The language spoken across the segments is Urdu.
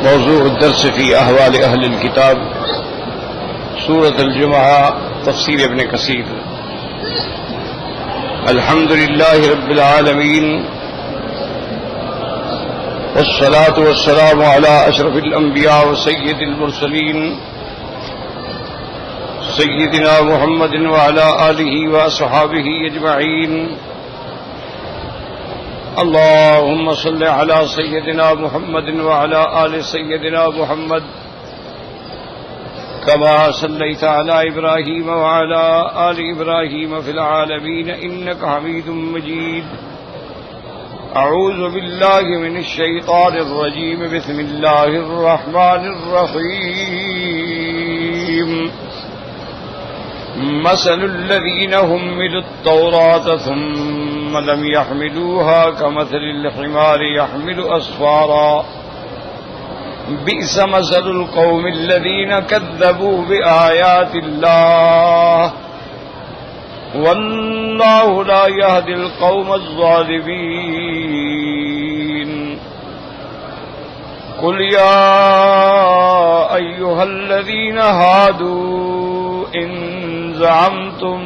موضوع الدرس في أهوال أهل الكتاب سورة الجمعة تفسير ابن كثير. الحمد لله رب العالمين والصلاة والسلام على أشرف الأنبياء وسيد المرسلين سيدنا محمد وعلى آله وأصحابه أجمعين. اللهم صل على سيدنا محمد وعلى آل سيدنا محمد كما صليت على إبراهيم وعلى آل إبراهيم في العالمين إنك حميد مجيد. أعوذ بالله من الشيطان الرجيم. بسم الله الرحمن الرحيم. مثل الذين حملوا التوراة ثم لم يحملوها كمثل الحمار يحمل أسفارا بئس مثل القوم الذين كذبوا بآيات الله والله لا يهدي القوم الظالمين. قل يا أيها الذين هادوا إن زعمتم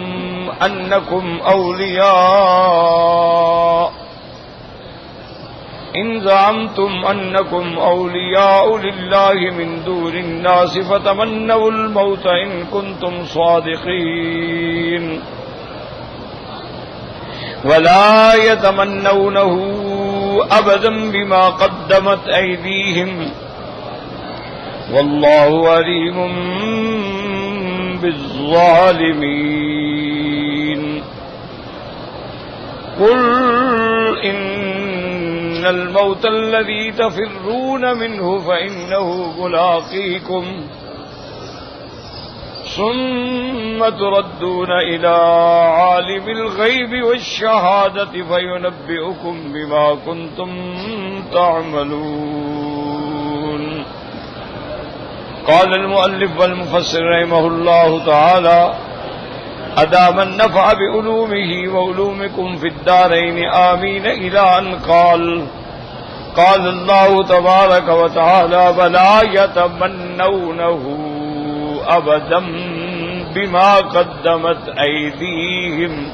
أنكم أولياء لله من دون الناس فتمنوا الموت إن كنتم صادقين ولا يتمنونه أبدا بما قدمت أيديهم والله عليم بالظالمين. قل إن الموت الذي تفرون منه فإنه ملاقيكم ثم تردون إلى عالم الغيب والشهادة فينبئكم بما كنتم تعملون. قال المؤلف والمفسر رحمه الله تعالى أدام النفع بعلومه وعلومكم في الدارين آمين إلى أن قال الله تبارك وتعالى ولا يتمنونه أبدا بما قدمت أيديهم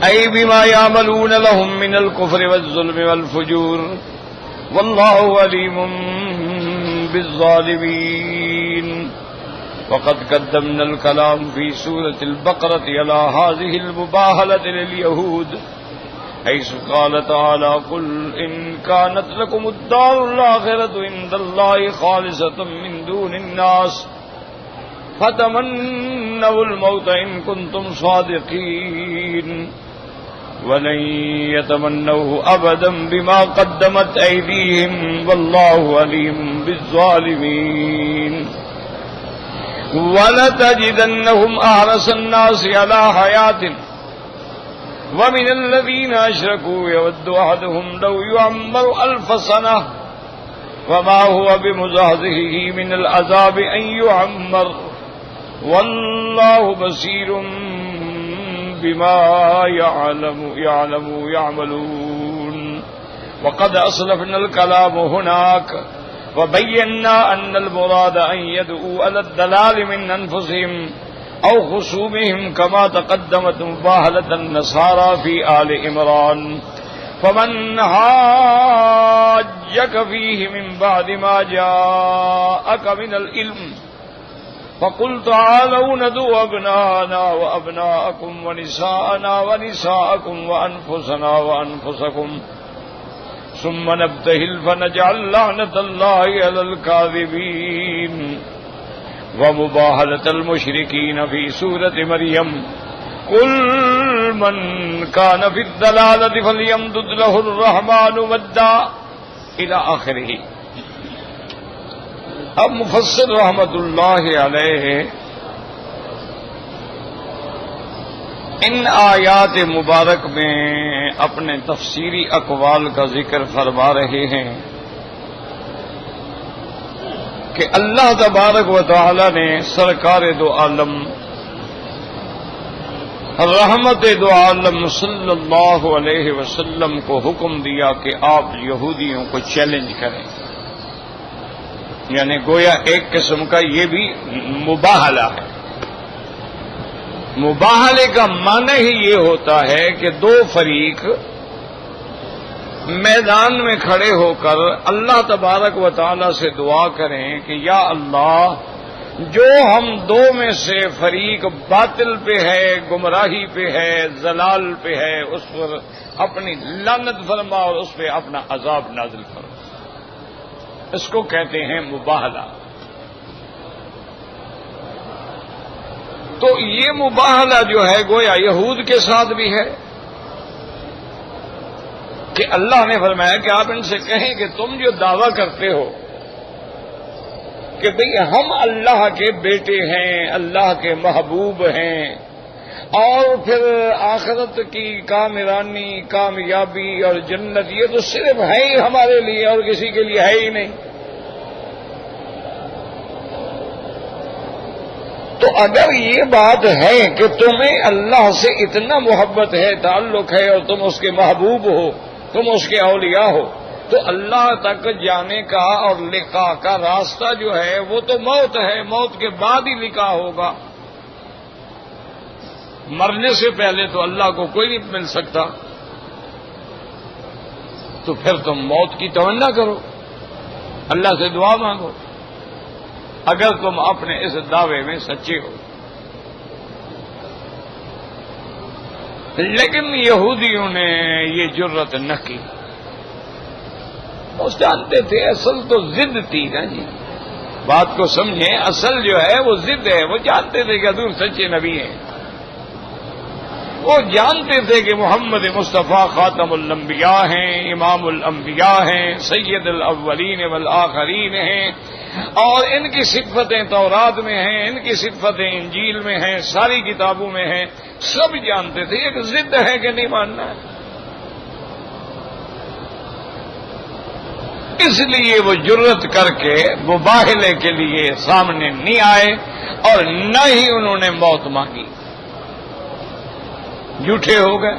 أي بما يعملون لهم من الكفر والظلم والفجور والله عليم بالظالمين. وقد قدمنا الكلام في سورة البقرة على هذه المباهلة لليهود حيث قال تعالى قل إن كانت لكم الدار الآخرة عند الله خالصة من دون الناس فتمنوا الموت إن كنتم صادقين ولن يتمنوه أبدا بما قدمت أيديهم والله عليم بالظالمين. ولتجدنهم أحرص الناس على حياة ومن الذين أشركوا يود أحدهم لو يعمر 1000 سنة وما هو بمزحزحه من العذاب أن يعمر والله بصير بما يعملون. وقد أسلفنا الكلام هناك وبينا أن المراد أن يدعوا على الدلال من أنفسهم أو خصومهم كما تقدمت مباهلة النصارى في آل عمران. فمن حاجك فيه من بعد ما جاءك من العلم فقل تعالوا ندعو أبناءنا وأبناءكم ونساءنا ونساءكم وأنفسنا وأنفسكم ثم نبتهل فنجعل لعنة الله على الكاذبين. ومباهلة المشركين في سورة مريم قل من كان في الضلالة فليمدد له الرحمن مدا إلى آخره. اب مفسر رحمت اللہ علیہ ان آیات مبارک میں اپنے تفسیری اقوال کا ذکر فرما رہے ہیں کہ اللہ تبارک و تعالی نے سرکار دو عالم رحمت دو عالم صلی اللہ علیہ وسلم کو حکم دیا کہ آپ یہودیوں کو چیلنج کریں، یعنی گویا ایک قسم کا یہ بھی مباہلہ ہے۔ مباہلے کا معنی ہی یہ ہوتا ہے کہ دو فریق میدان میں کھڑے ہو کر اللہ تبارک و تعالی سے دعا کریں کہ یا اللہ، جو ہم دو میں سے فریق باطل پہ ہے، گمراہی پہ ہے، ضلال پہ ہے، اس پر اپنی لعنت فرما اور اس پہ اپنا عذاب نازل کرو۔ اس کو کہتے ہیں مباہلہ۔ تو یہ مباہلہ جو ہے گویا یہود کے ساتھ بھی ہے کہ اللہ نے فرمایا کہ آپ ان سے کہیں کہ تم جو دعویٰ کرتے ہو کہ بھئی ہم اللہ کے بیٹے ہیں، اللہ کے محبوب ہیں، اور پھر آخرت کی کامرانی، کامیابی اور جنت یہ تو صرف ہے ہی ہمارے لیے اور کسی کے لیے ہے ہی نہیں، تو اگر یہ بات ہے کہ تمہیں اللہ سے اتنا محبت ہے، تعلق ہے، اور تم اس کے محبوب ہو، تم اس کے اولیاء ہو، تو اللہ تک جانے کا اور لقاء کا راستہ جو ہے وہ تو موت ہے، موت کے بعد ہی لقاء ہوگا۔ مرنے سے پہلے تو اللہ کو کوئی نہیں مل سکتا، تو پھر تم موت کی تمنا کرو، اللہ سے دعا مانگو اگر تم اپنے اس دعوے میں سچے ہو۔ لیکن یہودیوں نے یہ جرت نہ کی، وہ جانتے تھے اصل تو ضد تھی نا جی، بات کو سمجھیں، اصل جو ہے وہ ضد ہے، وہ جانتے تھے کہ حضور سچے نبی ہیں، وہ جانتے تھے کہ محمد مصطفیٰ خاتم الانبیاء ہیں، امام الانبیاء ہیں، سید الاولین والآخرین ہیں، اور ان کی صفتیں تورات میں ہیں، ان کی صفتیں انجیل میں ہیں، ساری کتابوں میں ہیں، سب جانتے تھے ایک ضد ہے کہ نہیں ماننا ہے۔ اس لیے وہ جرت کر کے مباہلے کے لیے سامنے نہیں آئے اور نہ ہی انہوں نے موت مانگی، جھوٹے ہو گئے۔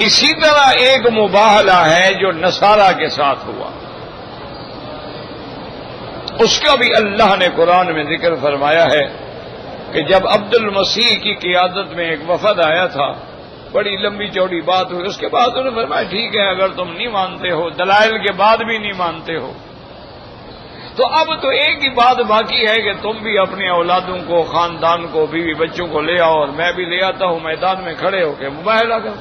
اسی طرح ایک مباہلہ ہے جو نصارہ کے ساتھ ہوا، اس کا بھی اللہ نے قرآن میں ذکر فرمایا ہے کہ جب عبد المسیح کی قیادت میں ایک وفد آیا تھا، بڑی لمبی چوڑی بات ہوئی، اس کے بعد انہوں نے فرمایا ٹھیک ہے اگر تم نہیں مانتے ہو، دلائل کے بعد بھی نہیں مانتے ہو، تو اب تو ایک ہی بات باقی ہے کہ تم بھی اپنے اولادوں کو، خاندان کو، بیوی بچوں کو لے آؤ اور میں بھی لے آتا ہوں، میدان میں کھڑے ہو کے مباہلہ کرو۔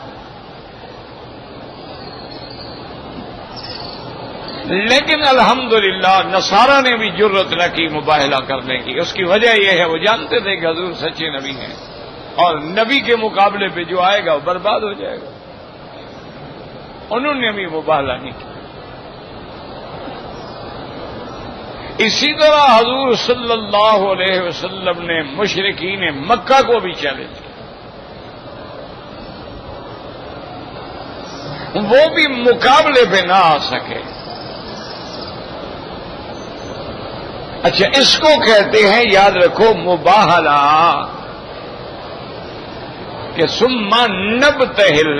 لیکن الحمدللہ نصارہ نے بھی جرت نہ کی مباہلہ کرنے کی۔ اس کی وجہ یہ ہے وہ جانتے تھے کہ حضور سچے نبی ہیں اور نبی کے مقابلے پہ جو آئے گا وہ برباد ہو جائے گا، انہوں نے بھی مباہلہ نہیں کیا۔ اسی طرح حضور صلی اللہ علیہ وسلم نے مشرکین مکہ کو بھی چیلنج کیا، وہ بھی مقابلے پہ نہ آ سکے۔ اچھا، اس کو کہتے ہیں، یاد رکھو، مباہلہ، کہ ثم نبتہل،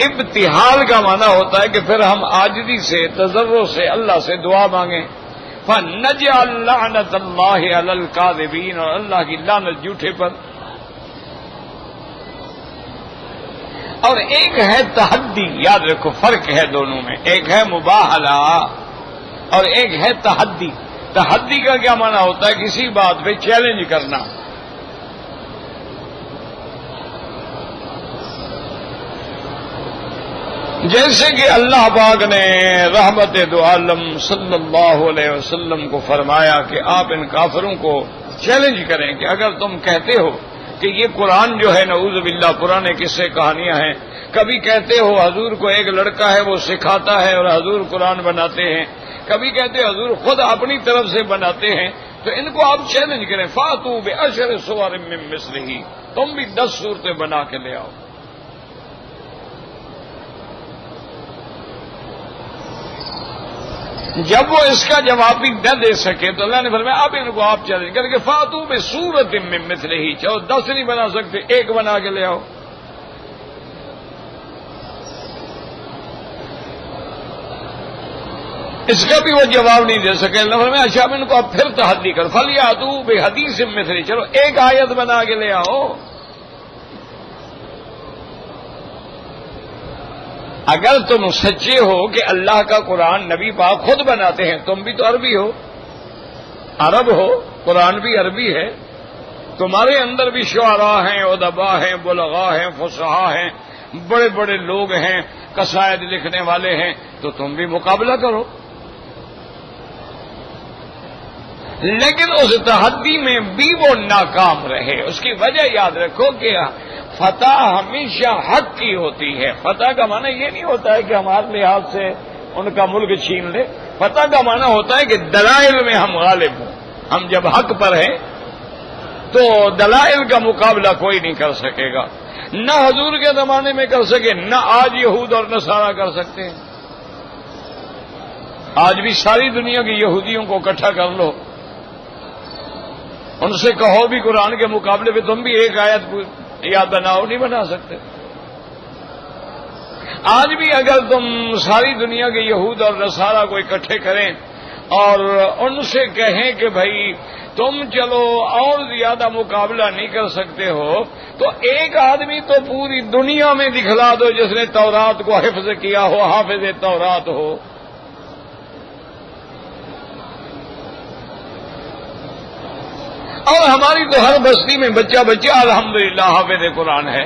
ابتہال کا معنی ہوتا ہے کہ پھر ہم عاجزی سے، تضرع سے اللہ سے دعا مانگیں، فنجعل لعنت اللہ علی الکاذبین، اور اللہ کی لعنت جھوٹے پر۔ اور ایک ہے تحدی، یاد رکھو فرق ہے دونوں میں، ایک ہے مباہلہ اور ایک ہے تحدی۔ تحدی کا کیا معنی ہوتا ہے؟ کسی بات پہ چیلنج کرنا۔ جیسے کہ اللہ پاک نے رحمت دو عالم صلی اللہ علیہ وسلم کو فرمایا کہ آپ ان کافروں کو چیلنج کریں کہ اگر تم کہتے ہو کہ یہ قرآن جو ہے نعوذ باللہ پرانے قصے کہانیاں ہیں، کبھی کہتے ہو حضور کو ایک لڑکا ہے وہ سکھاتا ہے اور حضور قرآن بناتے ہیں، کبھی کہتے ہو حضور خود اپنی طرف سے بناتے ہیں، تو ان کو آپ چیلنج کریں، فاتوا بعشر سور من مثلہ، تم بھی 10 صورتیں بنا کے لے آؤ۔ جب وہ اس کا جواب بھی نہ دے سکے تو اللہ نے فرمایا اب ان کو آپ چیلنج کر کے فاتو بسورۃ من مثلہ، چاہو 10 نہیں بنا سکتے 1 بنا کے لے آؤ۔ اس کا بھی وہ جواب نہیں دے سکے، اللہ فرمایا اچھا اب ان کو اب پھر تحدی کر، فلیاتوا بحدیث مثلہ، چلو 1 آیت بنا کے لے آؤ۔ اگر تم سچے ہو کہ اللہ کا قرآن نبی پاک خود بناتے ہیں، تم بھی تو عربی ہو، عرب ہو، قرآن بھی عربی ہے، تمہارے اندر بھی شعراء ہیں، ادباء ہیں، بلغاء ہیں، فصحاء ہیں، بڑے بڑے لوگ ہیں، قصائد لکھنے والے ہیں، تو تم بھی مقابلہ کرو۔ لیکن اس تحدی میں بھی وہ ناکام رہے۔ اس کی وجہ یاد رکھو کہ فتح ہمیشہ حق کی ہوتی ہے۔ فتح کا معنی یہ نہیں ہوتا ہے کہ ہمارے لحاظ سے ان کا ملک چھین لے، فتح کا معنی ہوتا ہے کہ دلائل میں ہم غالب ہوں۔ ہم جب حق پر ہیں تو دلائل کا مقابلہ کوئی نہیں کر سکے گا، نہ حضور کے زمانے میں کر سکے، نہ آج یہود اور نصارہ کر سکتے ہیں۔ آج بھی ساری دنیا کی یہودیوں کو اکٹھا کر لو، ان سے کہو بھی قرآن کے مقابلے پہ تم بھی 1 آیت یاد بناؤ، نہیں بنا سکتے۔ آج بھی اگر تم ساری دنیا کے یہود اور نصارہ کو اکٹھے کریں اور ان سے کہیں کہ بھائی تم چلو اور زیادہ مقابلہ نہیں کر سکتے ہو، تو 1 آدمی تو پوری دنیا میں دکھلا دو جس نے تورات کو حفظ کیا ہو، حافظ تورات ہو۔ اور ہماری تو ہر بستی میں بچہ الحمدللہ حافظ قرآن ہے،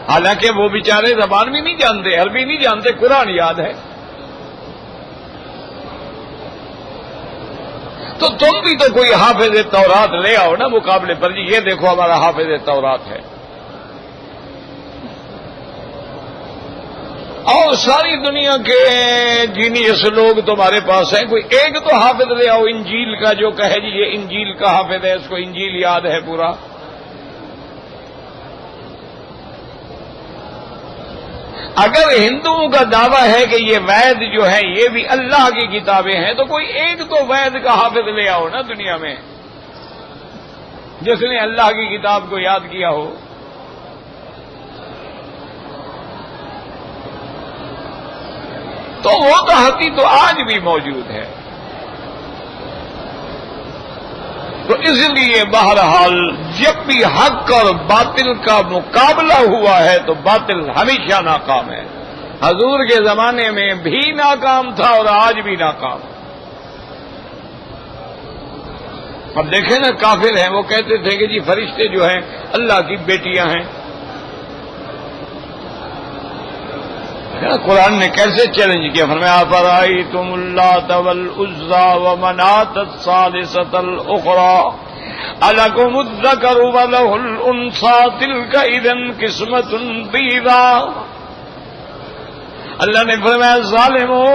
حالانکہ وہ بیچارے زبان بھی نہیں جانتے، عربی نہیں جانتے، قرآن یاد ہے۔ تو تم بھی تو کوئی حافظ تورات لے آؤ نا مقابلے پر، جی یہ دیکھو ہمارا حافظ تورات ہے۔ اور ساری دنیا کے جینیس لوگ تمہارے پاس ہیں، کوئی 1 تو حافظ لے آؤ انجیل کا، جو کہے جی یہ انجیل کا حافظ ہے، اس کو انجیل یاد ہے پورا۔ اگر ہندوؤں کا دعویٰ ہے کہ یہ وید جو ہے یہ بھی اللہ کی کتابیں ہیں، تو کوئی 1 تو وید کا حافظ لے آؤ نا دنیا میں، جس نے اللہ کی کتاب کو یاد کیا ہو۔ تو وہ تحدی تو آج بھی موجود ہے۔ تو اس لیے بہرحال جب بھی حق اور باطل کا مقابلہ ہوا ہے تو باطل ہمیشہ ناکام ہے۔ حضور کے زمانے میں بھی ناکام تھا اور آج بھی ناکام۔ اب دیکھیں نا کافر ہیں، وہ کہتے تھے کہ جی فرشتے جو ہیں اللہ کی بیٹیاں ہیں۔ قرآن نے کیسے چیلنج کیا، فرمایا افرأیتم اللات والعزی ومناۃ الثالثۃ الاخری الکم الذکر ولہ الانثی تلک اذا قسمۃ ضیزی۔ اللہ نے فرمایا ظالمو،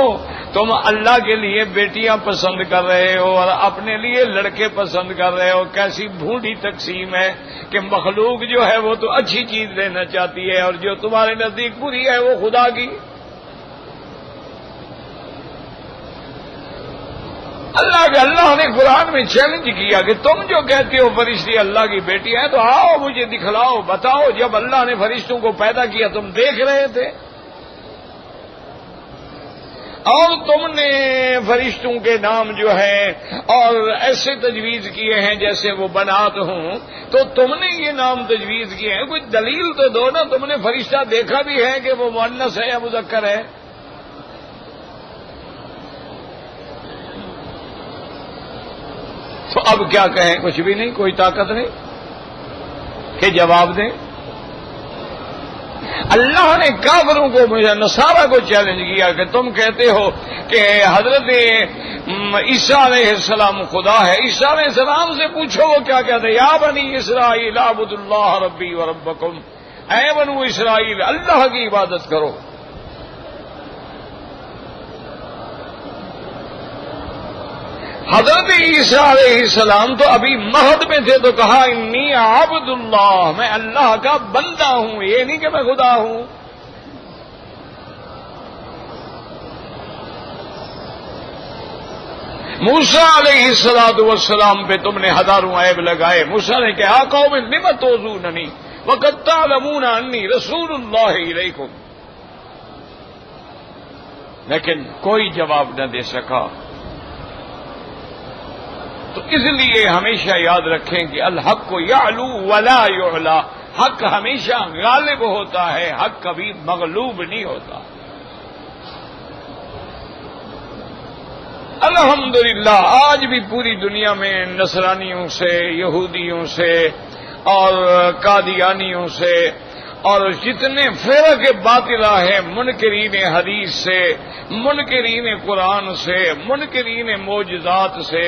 تم اللہ کے لیے بیٹیاں پسند کر رہے ہو اور اپنے لیے لڑکے پسند کر رہے ہو۔ کیسی بھونڈی تقسیم ہے کہ مخلوق جو ہے وہ تو اچھی چیز لینا چاہتی ہے اور جو تمہارے نزدیک بری ہے وہ خدا کی۔ اللہ نے قرآن میں چیلنج کیا کہ تم جو کہتے ہو فرشتے اللہ کی بیٹی ہیں، تو آؤ مجھے دکھلاؤ، بتاؤ جب اللہ نے فرشتوں کو پیدا کیا تم دیکھ رہے تھے اور تم نے فرشتوں کے نام جو ہے اور ایسے تجویز کیے ہیں جیسے وہ بنات ہوں، تو تم نے یہ نام تجویز کیے ہیں، کوئی دلیل تو دو نا۔ تم نے فرشتہ دیکھا بھی ہے کہ وہ مؤنث ہے یا مذکر ہے؟ تو اب کیا کہیں، کچھ بھی نہیں، کوئی طاقت نہیں کہ جواب دیں۔ اللہ نے کافروں کو، نصارہ کو چیلنج کیا کہ تم کہتے ہو کہ حضرت عیسیٰ علیہ السلام خدا ہے۔ عیسیٰ علیہ السلام سے پوچھو وہ کیا کہتے ہیں، یا بنی اسرائیل اعبدوا اللہ ربی و ربکم، اے بنو اسرائیل اللہ کی عبادت کرو۔ حضرت عیسیٰ علیہ السلام تو ابھی مہد میں تھے تو کہا انی عبد اللہ، میں اللہ کا بندہ ہوں، یہ نہیں کہ میں خدا ہوں۔ موسیٰ علیہ السلام پہ تم نے ہزاروں عیب لگائے. موسیٰ نے کہا قوم لم تؤذوننی وقد تعلمون انی رسول اللہ الیکم، لیکن کوئی جواب نہ دے سکا. تو اس لیے ہمیشہ یاد رکھیں کہ الحق یعلو ولا یعلا، حق ہمیشہ غالب ہوتا ہے، حق کبھی مغلوب نہیں ہوتا. الحمدللہ آج بھی پوری دنیا میں نصرانیوں سے، یہودیوں سے اور قادیانیوں سے اور جتنے فرق باطلہ ہیں، منکرین حدیث سے، منکرین قرآن سے، منکرین معجزات سے،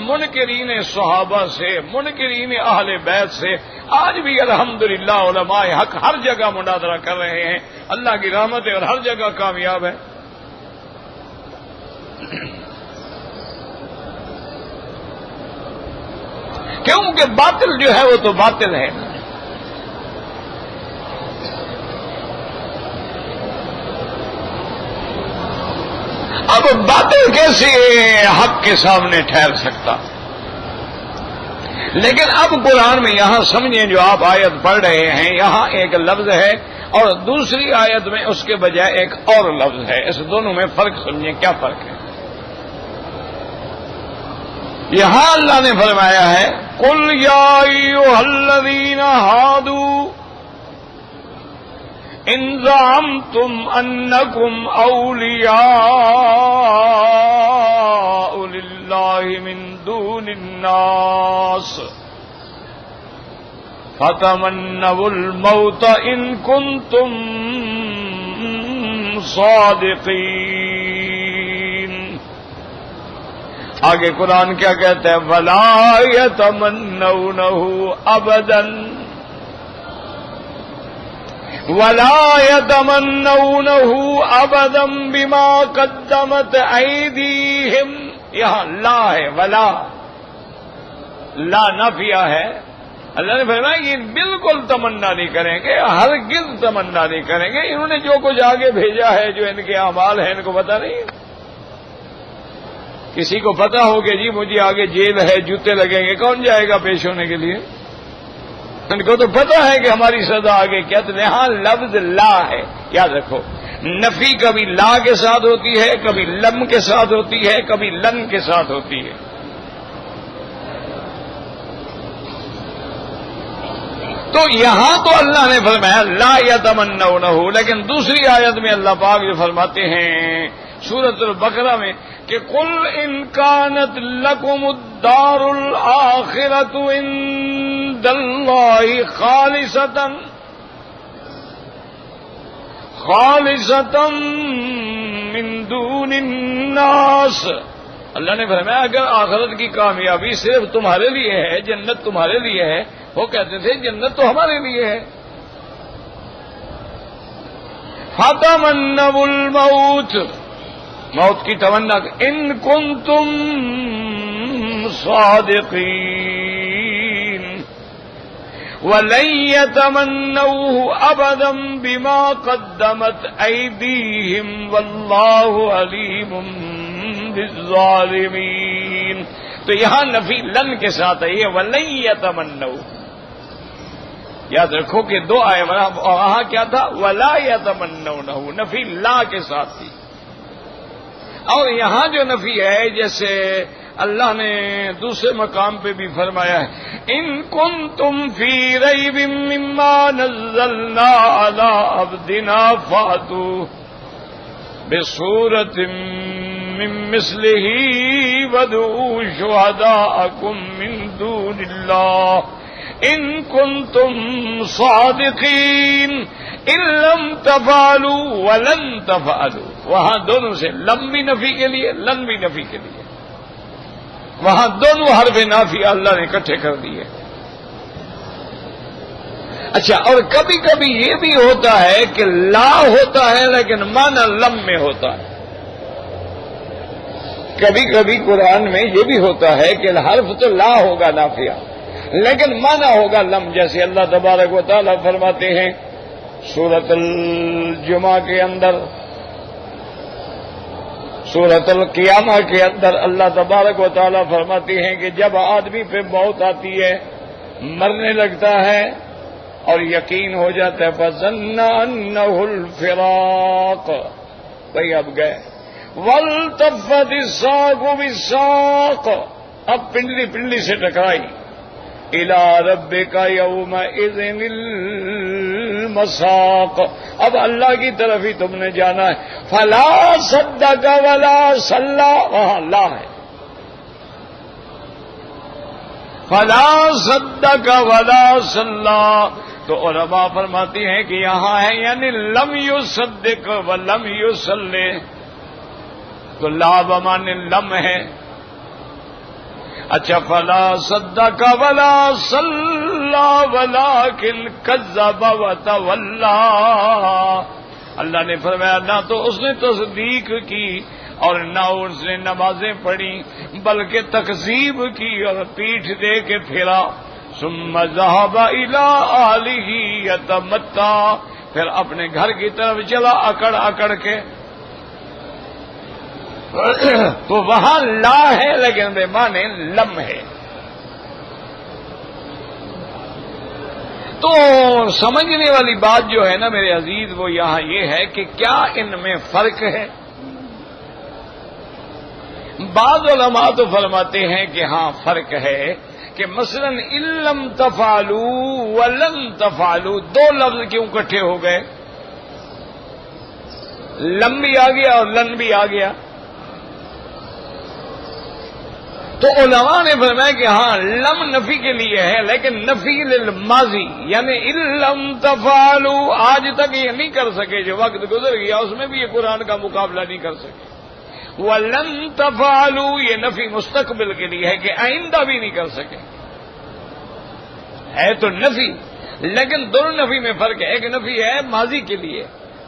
منکرین صحابہ سے، منکرین اہل بیت سے، آج بھی الحمدللہ علماء حق ہر جگہ مناظرہ کر رہے ہیں. اللہ کی رحمت ہے اور ہر جگہ کامیاب ہے. کیونکہ باطل جو ہے وہ تو باطل ہے. اب باطل کیسے حق کے سامنے ٹھہر سکتا؟ لیکن اب قرآن میں یہاں سمجھیں جو آپ آیت پڑھ رہے ہیں، یہاں ایک لفظ ہے اور دوسری آیت میں اس کے بجائے ایک اور لفظ ہے. اس دونوں میں فرق سمجھیں، کیا فرق ہے؟ یہاں اللہ نے فرمایا ہے قل یا ایھا الذین ھادوا ان زعمتم انکم اولیاء للہ من دون الناس فتمنوا الموت ان کنتم صادقین. آگے قرآن کیا کہتا ہے؟ وَلَا يَتَمَنَّوْنَهُ أَبَدًا وَلَا يَتَمَنَّوْنَهُ أَبَدًا بِمَا قَدَّمَتْ أَيْدِيهِمْ. یہاں لا ہے، ولا لا نافیہ ہے. اللہ نے فرمایا یہ بالکل تمنا نہیں کریں گے، ہرگز تمنا نہیں کریں گے. انہوں نے جو کچھ آگے بھیجا ہے، جو ان کے اعمال ہیں، ان کو پتہ نہیں ہے. کسی کو پتا ہو کہ جی مجھے آگے جیل ہے، جوتے لگیں گے، کون جائے گا پیش ہونے کے لیے؟ ان کو تو پتا ہے کہ ہماری سزا آگے کیا. تو یہاں لفظ لا ہے، یاد رکھو. نفی کبھی لا کے ساتھ ہوتی ہے، کبھی لم کے ساتھ ہوتی ہے، کبھی لن کے ساتھ ہوتی ہے. تو یہاں تو اللہ نے فرمایا لا یتمنونہ، لیکن دوسری آیت میں اللہ پاک جو فرماتے ہیں سورۃ البقرہ میں کہ قل ان کانت لکم الدار الآخرۃ عند اللہ خالصۃ من دون الناس. اللہ نے فرمایا اگر آخرت کی کامیابی صرف تمہارے لیے ہے، جنت تمہارے لیے ہے. وہ کہتے تھے جنت تو ہمارے لیے ہے. فتمنوا الموت، موت کی تمنا ان کنتم صادقین ولن یتمنوہ ابدا بما قدمت ایدیہم واللہ علیم بالظالمین. تو یہاں نفی لن کے ساتھ ہے، یہ ولن یتمنوہ. یاد رکھو کہ دو آئے وہاں کیا تھا؟ ولا یتمنونہ، نفی لا کے ساتھ تھی. اور یہاں جو نفی ہے، جیسے اللہ نے دوسرے مقام پہ بھی فرمایا ہے ان کنتم فی ریب مما نزلنا علی عبدنا فاتوا بسورۃ من مثلہ وادعوا شہداءکم من دون اللہ ان کنتم صادقین ان لم تفعلوا ولن تفعلوا. وہاں دونوں سے لم بھی نفی کے لیے، لن بھی نفی کے لیے. وہاں دونوں حرف نافی اللہ نے اکٹھے کر دیے. اچھا، اور کبھی کبھی یہ بھی ہوتا ہے کہ لا ہوتا ہے لیکن معنی لم میں ہوتا ہے. کبھی کبھی قرآن میں یہ بھی ہوتا ہے کہ حرف تو لا ہوگا نافیہ لیکن معنی ہوگا لم. جیسے اللہ تبارک و تعالیٰ فرماتے ہیں سورۃ الجمعہ کے اندر، سورۃ القیامہ کے اندر اللہ تبارک و تعالیٰ فرماتی ہیں کہ جب آدمی پہ موت آتی ہے، مرنے لگتا ہے اور یقین ہو جاتا ہے فَظَنَّ أَنَّهُ الْفِرَاقُ، بھئی اب گئے، وَالْتَفَّتِ السَّاقُ بِالسَّاقِ، اب پنڈلی پنڈلی سے ٹکرائی، إِلَىٰ رَبِّكَ يَوْمَئِذٍ الْمَسَاقُ، اب اللہ کی طرف ہی تم نے جانا ہے۔ فَلَا صَدَّقَ وَلَا صَلَّىٰ، وہاں لا ہے، فَلَا صَدَّقَ وَلَا صَلَّىٰ، تو علماء فرماتی ہیں کہ یہاں ہے یعنی لم یصدق ولم یصلی، تو لا بمعنی لم ہے۔ اچھا، فلا صدق ولا صلی ولکن کذب وتولی، اللہ نے فرمایا نہ تو اس نے تصدیق کی اور نہ اس نے نمازیں پڑھی بلکہ تکذیب کی اور پیٹھ دے کے پھرا۔ ثم ذهب الى اهله يتمتع، پھر اپنے گھر کی طرف چلا اکڑ اکڑ کے۔ تو وہاں لا ہے لیکن بے معنی لم ہے۔ تو سمجھنے والی بات جو ہے نا میرے عزیز وہ یہاں یہ ہے کہ کیا ان میں فرق ہے؟ بعض علماء تو فرماتے ہیں کہ ہاں فرق ہے، کہ مثلا علم تفعلوا ولن تفعلوا، دو لفظ کیوں اکٹھے ہو گئے؟ لم بھی آ گیا اور لن بھی آ گیا۔ تو علماء نے فرمایا کہ ہاں لم نفی کے لیے ہے لیکن نفی للماضی، یعنی علم تفعلوا، آج تک یہ نہیں کر سکے، جو وقت گزر گیا اس میں بھی یہ قرآن کا مقابلہ نہیں کر سکے۔ وَلَن تَفْعَلُوا، یہ نفی مستقبل کے لیے ہے کہ آئندہ بھی نہیں کر سکے، ہے تو نفی لیکن دونوں نفی میں فرق ہے، ایک نفی ہے ماضی کے لیے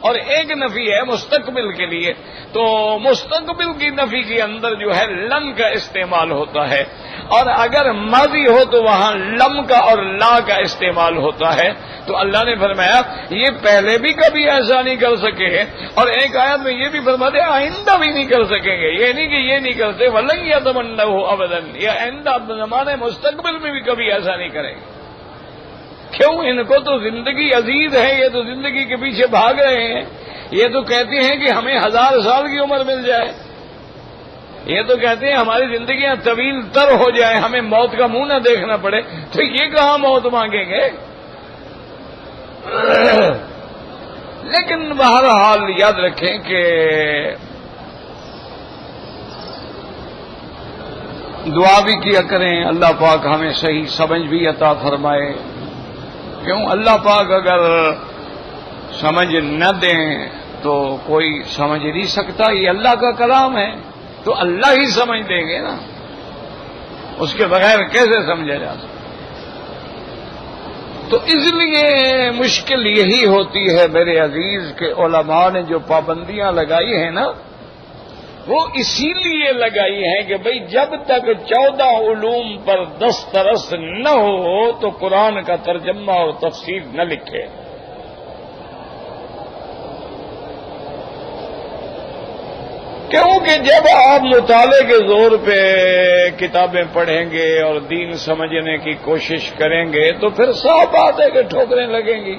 اور ایک نفی ہے مستقبل کے لیے۔ تو مستقبل کی نفی کے اندر جو ہے لن کا استعمال ہوتا ہے، اور اگر ماضی ہو تو وہاں لم کا اور لا کا استعمال ہوتا ہے۔ تو اللہ نے فرمایا یہ پہلے بھی کبھی ایسا نہیں کر سکے، اور ایک آیت میں یہ بھی فرماتے آئندہ بھی نہیں کر سکیں گے، یہ نہیں کہ یہ نہیں کرتے وَلَن يَتَمَنَّوْهُ أَبَدًا، یہ آئندہ زمانے مستقبل میں بھی کبھی ایسا نہیں کریں گے۔ کیوں؟ ان کو تو زندگی عزیز ہے، یہ تو زندگی کے پیچھے بھاگ رہے ہیں، یہ تو کہتے ہیں کہ ہمیں 1000 سال کی عمر مل جائے، یہ تو کہتے ہیں ہماری زندگیاں طویل تر ہو جائیں، ہمیں موت کا منہ نہ دیکھنا پڑے، تو یہ کہاں موت مانگیں گے؟ لیکن بہرحال یاد رکھیں کہ دعا بھی کیا کریں اللہ پاک ہمیں صحیح سمجھ بھی عطا فرمائے۔ کیوں؟ اللہ پاک اگر سمجھ نہ دیں تو کوئی سمجھ نہیں سکتا، یہ اللہ کا کلام ہے تو اللہ ہی سمجھ دیں گے نا، اس کے بغیر کیسے سمجھا جا سکتا؟ تو اس لیے مشکل یہی ہوتی ہے میرے عزیز کہ علماء نے جو پابندیاں لگائی ہیں نا وہ اسی لیے لگائی ہیں کہ بھئی جب تک 14 علوم پر دسترس نہ ہو تو قرآن کا ترجمہ اور تفسیر نہ لکھے۔ کیونکہ جب آپ مطالعے کے زور پہ کتابیں پڑھیں گے اور دین سمجھنے کی کوشش کریں گے تو پھر صاف بات ہے کہ ٹھوکریں لگیں گی،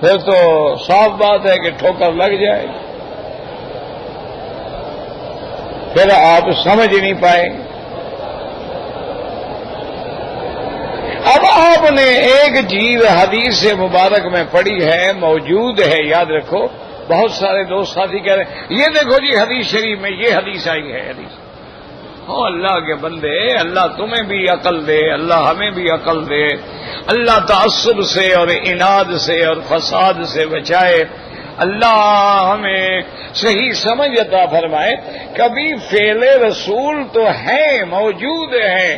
پھر تو صاف بات ہے کہ ٹھوکر لگ جائے گی، پھر آپ سمجھ نہیں پائیں گے۔ اب آپ نے ایک چیز حدیث مبارک میں پڑھی ہے، موجود ہے، یاد رکھو، بہت سارے دوست ساتھی کہہ رہے ہیں یہ دیکھو جی حدیث شریف میں یہ حدیث آئی ہے، حدیث ہو اللہ کے بندے، اللہ تمہیں بھی عقل دے، اللہ ہمیں بھی عقل دے، اللہ تعصب سے اور اناد سے اور فساد سے بچائے، اللہ ہمیں صحیح سمجھ عطا فرمائے۔ کبھی فعل رسول تو ہیں، موجود ہیں،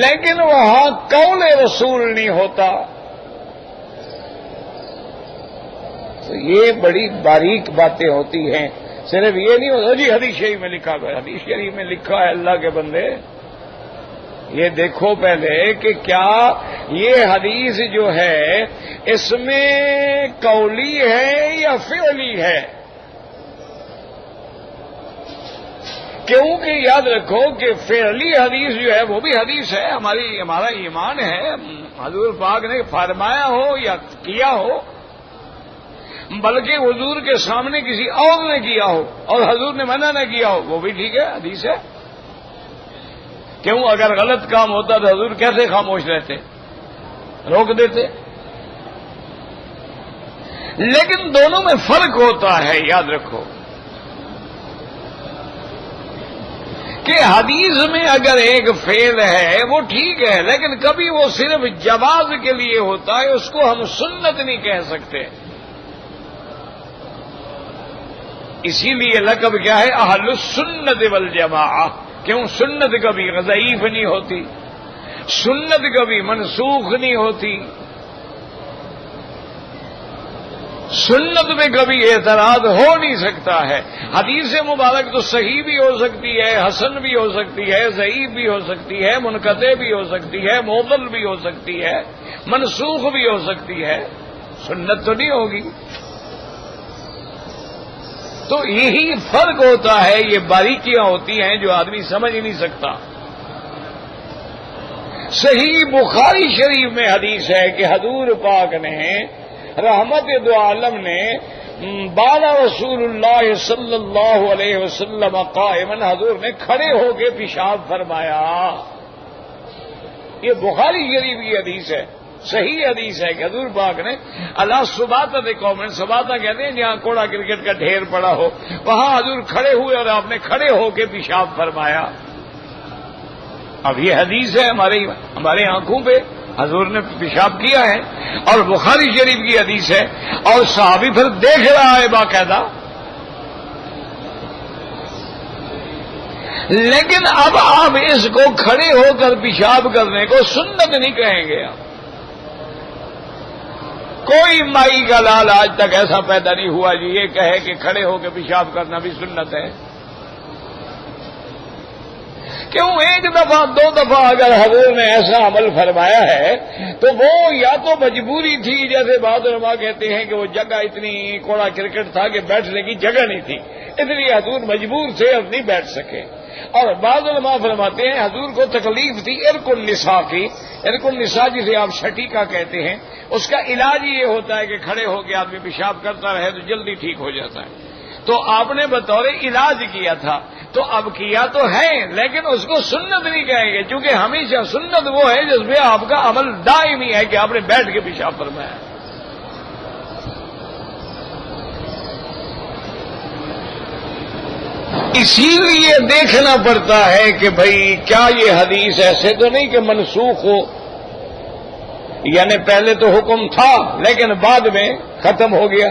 لیکن وہاں قول رسول نہیں ہوتا۔ تو یہ بڑی باریک باتیں ہوتی ہیں، صرف یہ نہیں ہوتا جی حدیث شریف میں لکھا گیا، حدیث شریف میں لکھا ہے اللہ کے بندے، یہ دیکھو پہلے کہ کیا یہ حدیث جو ہے اس میں قولی ہے یا فعلی ہے؟ کیونکہ یاد رکھو کہ فعلی حدیث جو ہے وہ بھی حدیث ہے، ہمارا ایمان ہے، حضور پاک نے فرمایا ہو یا کیا ہو، بلکہ حضور کے سامنے کسی اور نے کیا ہو اور حضور نے منع نہ کیا ہو، وہ بھی ٹھیک ہے، حدیث ہے۔ کیوں؟ اگر غلط کام ہوتا تو حضور کیسے خاموش رہتے؟ روک دیتے۔ لیکن دونوں میں فرق ہوتا ہے، یاد رکھو کہ حدیث میں اگر ایک فعل ہے وہ ٹھیک ہے، لیکن کبھی وہ صرف جواز کے لیے ہوتا ہے، اس کو ہم سنت نہیں کہہ سکتے۔ اسی لیے لقب کیا ہے؟ اہل السنت والجماعہ۔ کیوں؟ سنت کبھی ضعیف نہیں ہوتی، سنت کبھی منسوخ نہیں ہوتی، سنت میں کبھی اعتراض ہو نہیں سکتا ہے۔ حدیث مبارک تو صحیح بھی ہو سکتی ہے، حسن بھی ہو سکتی ہے، ضعیف بھی ہو سکتی ہے، منقطع بھی ہو سکتی ہے، معضل بھی ہو سکتی ہے، منسوخ بھی ہو سکتی ہے، سنت تو نہیں ہوگی۔ تو یہی فرق ہوتا ہے، یہ باریکیاں ہوتی ہیں جو آدمی سمجھ نہیں سکتا۔ صحیح بخاری شریف میں حدیث ہے کہ حضور پاک نے رحمت دو عالم نے بالا رسول اللہ صلی اللہ علیہ وسلم قائمن، حضور نے کھڑے ہو کے پیشاب فرمایا۔ یہ بخاری شریف کی حدیث ہے، صحیح حدیث ہے کہ حضور پاک نے اللہ سباتہ قوم، سباتہ کہتے ہیں جہاں کوڑا کرکٹ کا ڈھیر پڑا ہو، وہاں حضور کھڑے ہوئے اور آپ نے کھڑے ہو کے پیشاب فرمایا۔ اب یہ حدیث ہے ہمارے آنکھوں پہ، حضور نے پیشاب کیا ہے، اور بخاری شریف کی حدیث ہے، اور صحابی پھر دیکھ رہا ہے باقاعدہ۔ لیکن اب آپ اس کو کھڑے ہو کر پیشاب کرنے کو سنت نہیں کہیں گے۔ کوئی مائی کا لال آج تک ایسا پیدا نہیں ہوا جی یہ کہے کہ کھڑے ہو کے پیشاب کرنا بھی سنت ہے۔ کیوں؟ ایک دفعہ دو دفعہ اگر حضور نے ایسا عمل فرمایا ہے تو وہ یا تو مجبوری تھی، جیسے بعض علماء کہتے ہیں کہ وہ جگہ اتنی کوڑا کرکٹ تھا کہ بیٹھنے کی جگہ نہیں تھی، اس لیے حضور مجبور تھے اور نہیں بیٹھ سکے۔ اور بعض علماء فرماتے ہیں حضور کو تکلیف تھی عرق النساء کی، عرق النساء جسے آپ شٹی کا کہتے ہیں، اس کا علاج یہ ہوتا ہے کہ کھڑے ہو کے آدمی پیشاب کرتا رہے تو جلدی ٹھیک ہو جاتا ہے۔ تو آپ نے بطور علاج کیا تھا، تو اب کیا تو ہے لیکن اس کو سنت نہیں کہیں گے، کیونکہ ہمیشہ سنت وہ ہے جس میں آپ کا عمل دائمی ہے کہ آپ نے بیٹھ کے پیشاب فرمایا۔ اسی لیے دیکھنا پڑتا ہے کہ بھئی کیا یہ حدیث ایسے تو نہیں کہ منسوخ ہو، یعنی پہلے تو حکم تھا لیکن بعد میں ختم ہو گیا۔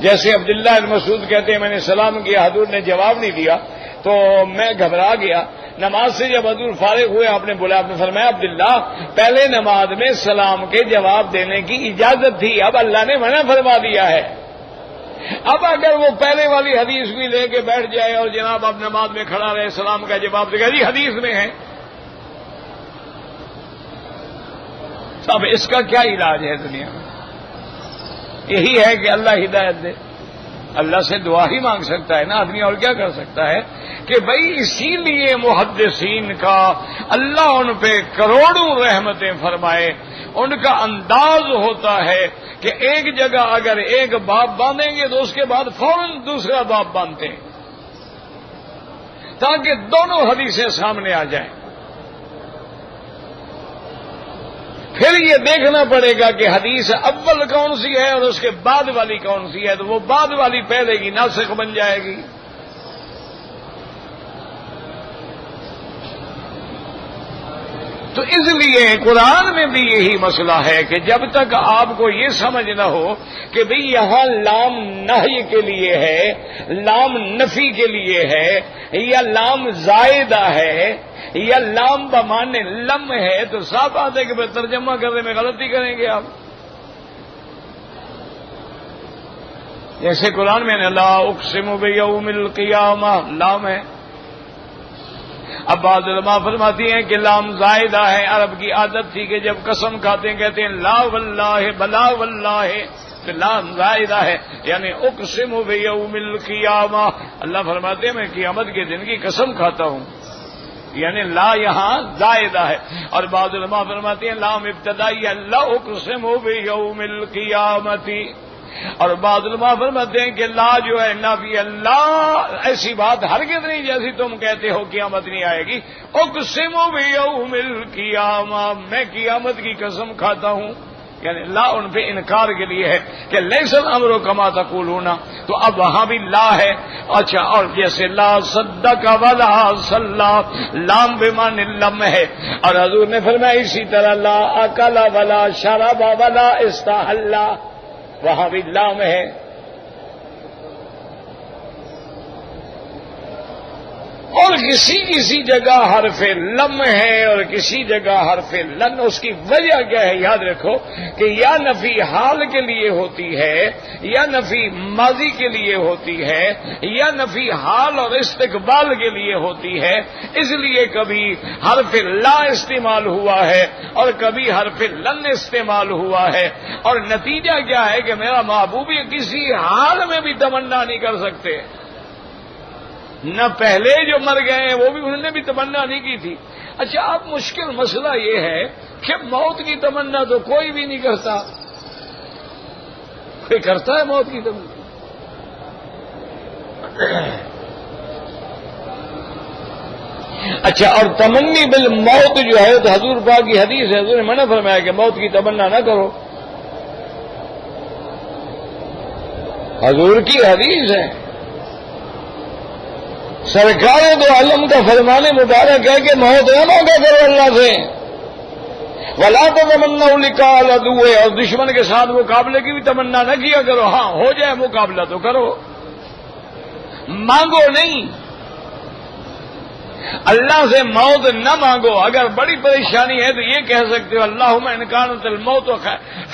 جیسے عبداللہ بن مسعود کہتے ہیں میں نے سلام کیا، حضور نے جواب نہیں دیا تو میں گھبرا گیا۔ نماز سے جب حضور فارغ ہوئے آپ نے بولا، آپ نے فرمایا عبداللہ پہلے نماز میں سلام کے جواب دینے کی اجازت تھی، اب اللہ نے منع فرما دیا ہے۔ اب اگر وہ پہلے والی حدیث بھی لے کے بیٹھ جائے اور جناب اب نماز میں کھڑا رہے سلام کا جواب دے گا، جی حدیث میں ہے، اب اس کا کیا علاج ہے دنیا میں؟ یہی ہے کہ اللہ ہدایت دے، اللہ سے دعا ہی مانگ سکتا ہے نا آدمی، اور کیا کر سکتا ہے؟ کہ بھئی اسی لیے محدثین کا اللہ ان پہ کروڑوں رحمتیں فرمائے، ان کا انداز ہوتا ہے کہ ایک جگہ اگر ایک باب باندھیں گے تو اس کے بعد فوراً دوسرا باب باندھتے ہیں تاکہ دونوں حدیثیں سامنے آ جائیں۔ پھر یہ دیکھنا پڑے گا کہ حدیث اول کون سی ہے اور اس کے بعد والی کون سی ہے، تو وہ بعد والی پہلے کی ناسخ بن جائے گی۔ تو اس لیے قرآن میں بھی یہی مسئلہ ہے کہ جب تک آپ کو یہ سمجھ نہ ہو کہ بھئی یہاں لام نہی کے لیے ہے، لام نفی کے لیے ہے، یا لام زائدہ ہے، یا لام بمانے لم ہے، تو صاف بات ہے کہ پھر ترجمہ کرنے میں غلطی کریں گے آپ۔ جیسے قرآن میں لا اقسم بیوم القیامہ لام ہے، اب بعض علماء فرماتی ہیں کہ لام زائدہ ہے، عرب کی عادت تھی کہ جب قسم کھاتے ہیں کہتے ہیں لا واللہ بلا واللہ، تو لام زائدہ ہے یعنی اقسم بیوم القیامہ، اللہ فرماتے ہیں میں قیامت کے دن کی قسم کھاتا ہوں، یعنی لا یہاں زائدہ ہے۔ اور بعض علماء فرماتے ہیں لام ابتدائی لا اقسم بیوم القیامت، اور بعض علماء فرماتے ہیں کہ لا جو ہے نافی اللہ، ایسی بات ہرگز نہیں جیسی تم کہتے ہو قیامت نہیں آئے گی، اقسم بیوم القیامہ، میں قیامت کی قسم کھاتا ہوں، یعنی لا ان پہ انکار کے لیے ہے کہ لیس الامر کما تقولون، تو اب وہاں بھی لا ہے۔ اچھا، اور جیسے لا صدق ولا صلی، لام بمعنی لم ہے، اور حضور نے فرمایا اسی طرح لا اکل ولا شرب ولا استحل، وہاں بھی لام ہے۔ اور کسی جگہ حرف لم ہے اور کسی جگہ حرف لن، اس کی وجہ کیا ہے یاد رکھو کہ یا نفی حال کے لیے ہوتی ہے، یا نفی ماضی کے لیے ہوتی ہے، یا نفی حال اور استقبال کے لیے ہوتی ہے، اس لیے کبھی حرف لا استعمال ہوا ہے اور کبھی حرف لن استعمال ہوا ہے، اور نتیجہ کیا ہے کہ میرا محبوب کسی حال میں بھی تمنا نہیں کر سکتے، نہ پہلے جو مر گئے ہیں وہ بھی انہوں نے بھی تمنا نہیں کی تھی۔ اچھا، اب مشکل مسئلہ یہ ہے کہ موت کی تمنا تو کوئی بھی نہیں کرتا، کوئی کرتا ہے موت کی تمنا؟ اچھا، اور تمنی بالموت جو ہے تو حضور پاک کی حدیث ہے، حضور نے منع فرمایا کہ موت کی تمنا نہ کرو، حضور کی حدیث ہے۔ سرکار تو عالم کا فرمان مبارک ہے کہ موت نہ مانگا کرو اللہ سے، ولا تمنوا لقاء العدو، اور دشمن کے ساتھ مقابلے کی بھی تمنا نہ کیا کرو، ہاں ہو جائے مقابلہ تو کرو، مانگو نہیں، اللہ سے موت نہ مانگو۔ اگر بڑی پریشانی ہے تو یہ کہہ سکتے ہو اللہم ان کانت الموت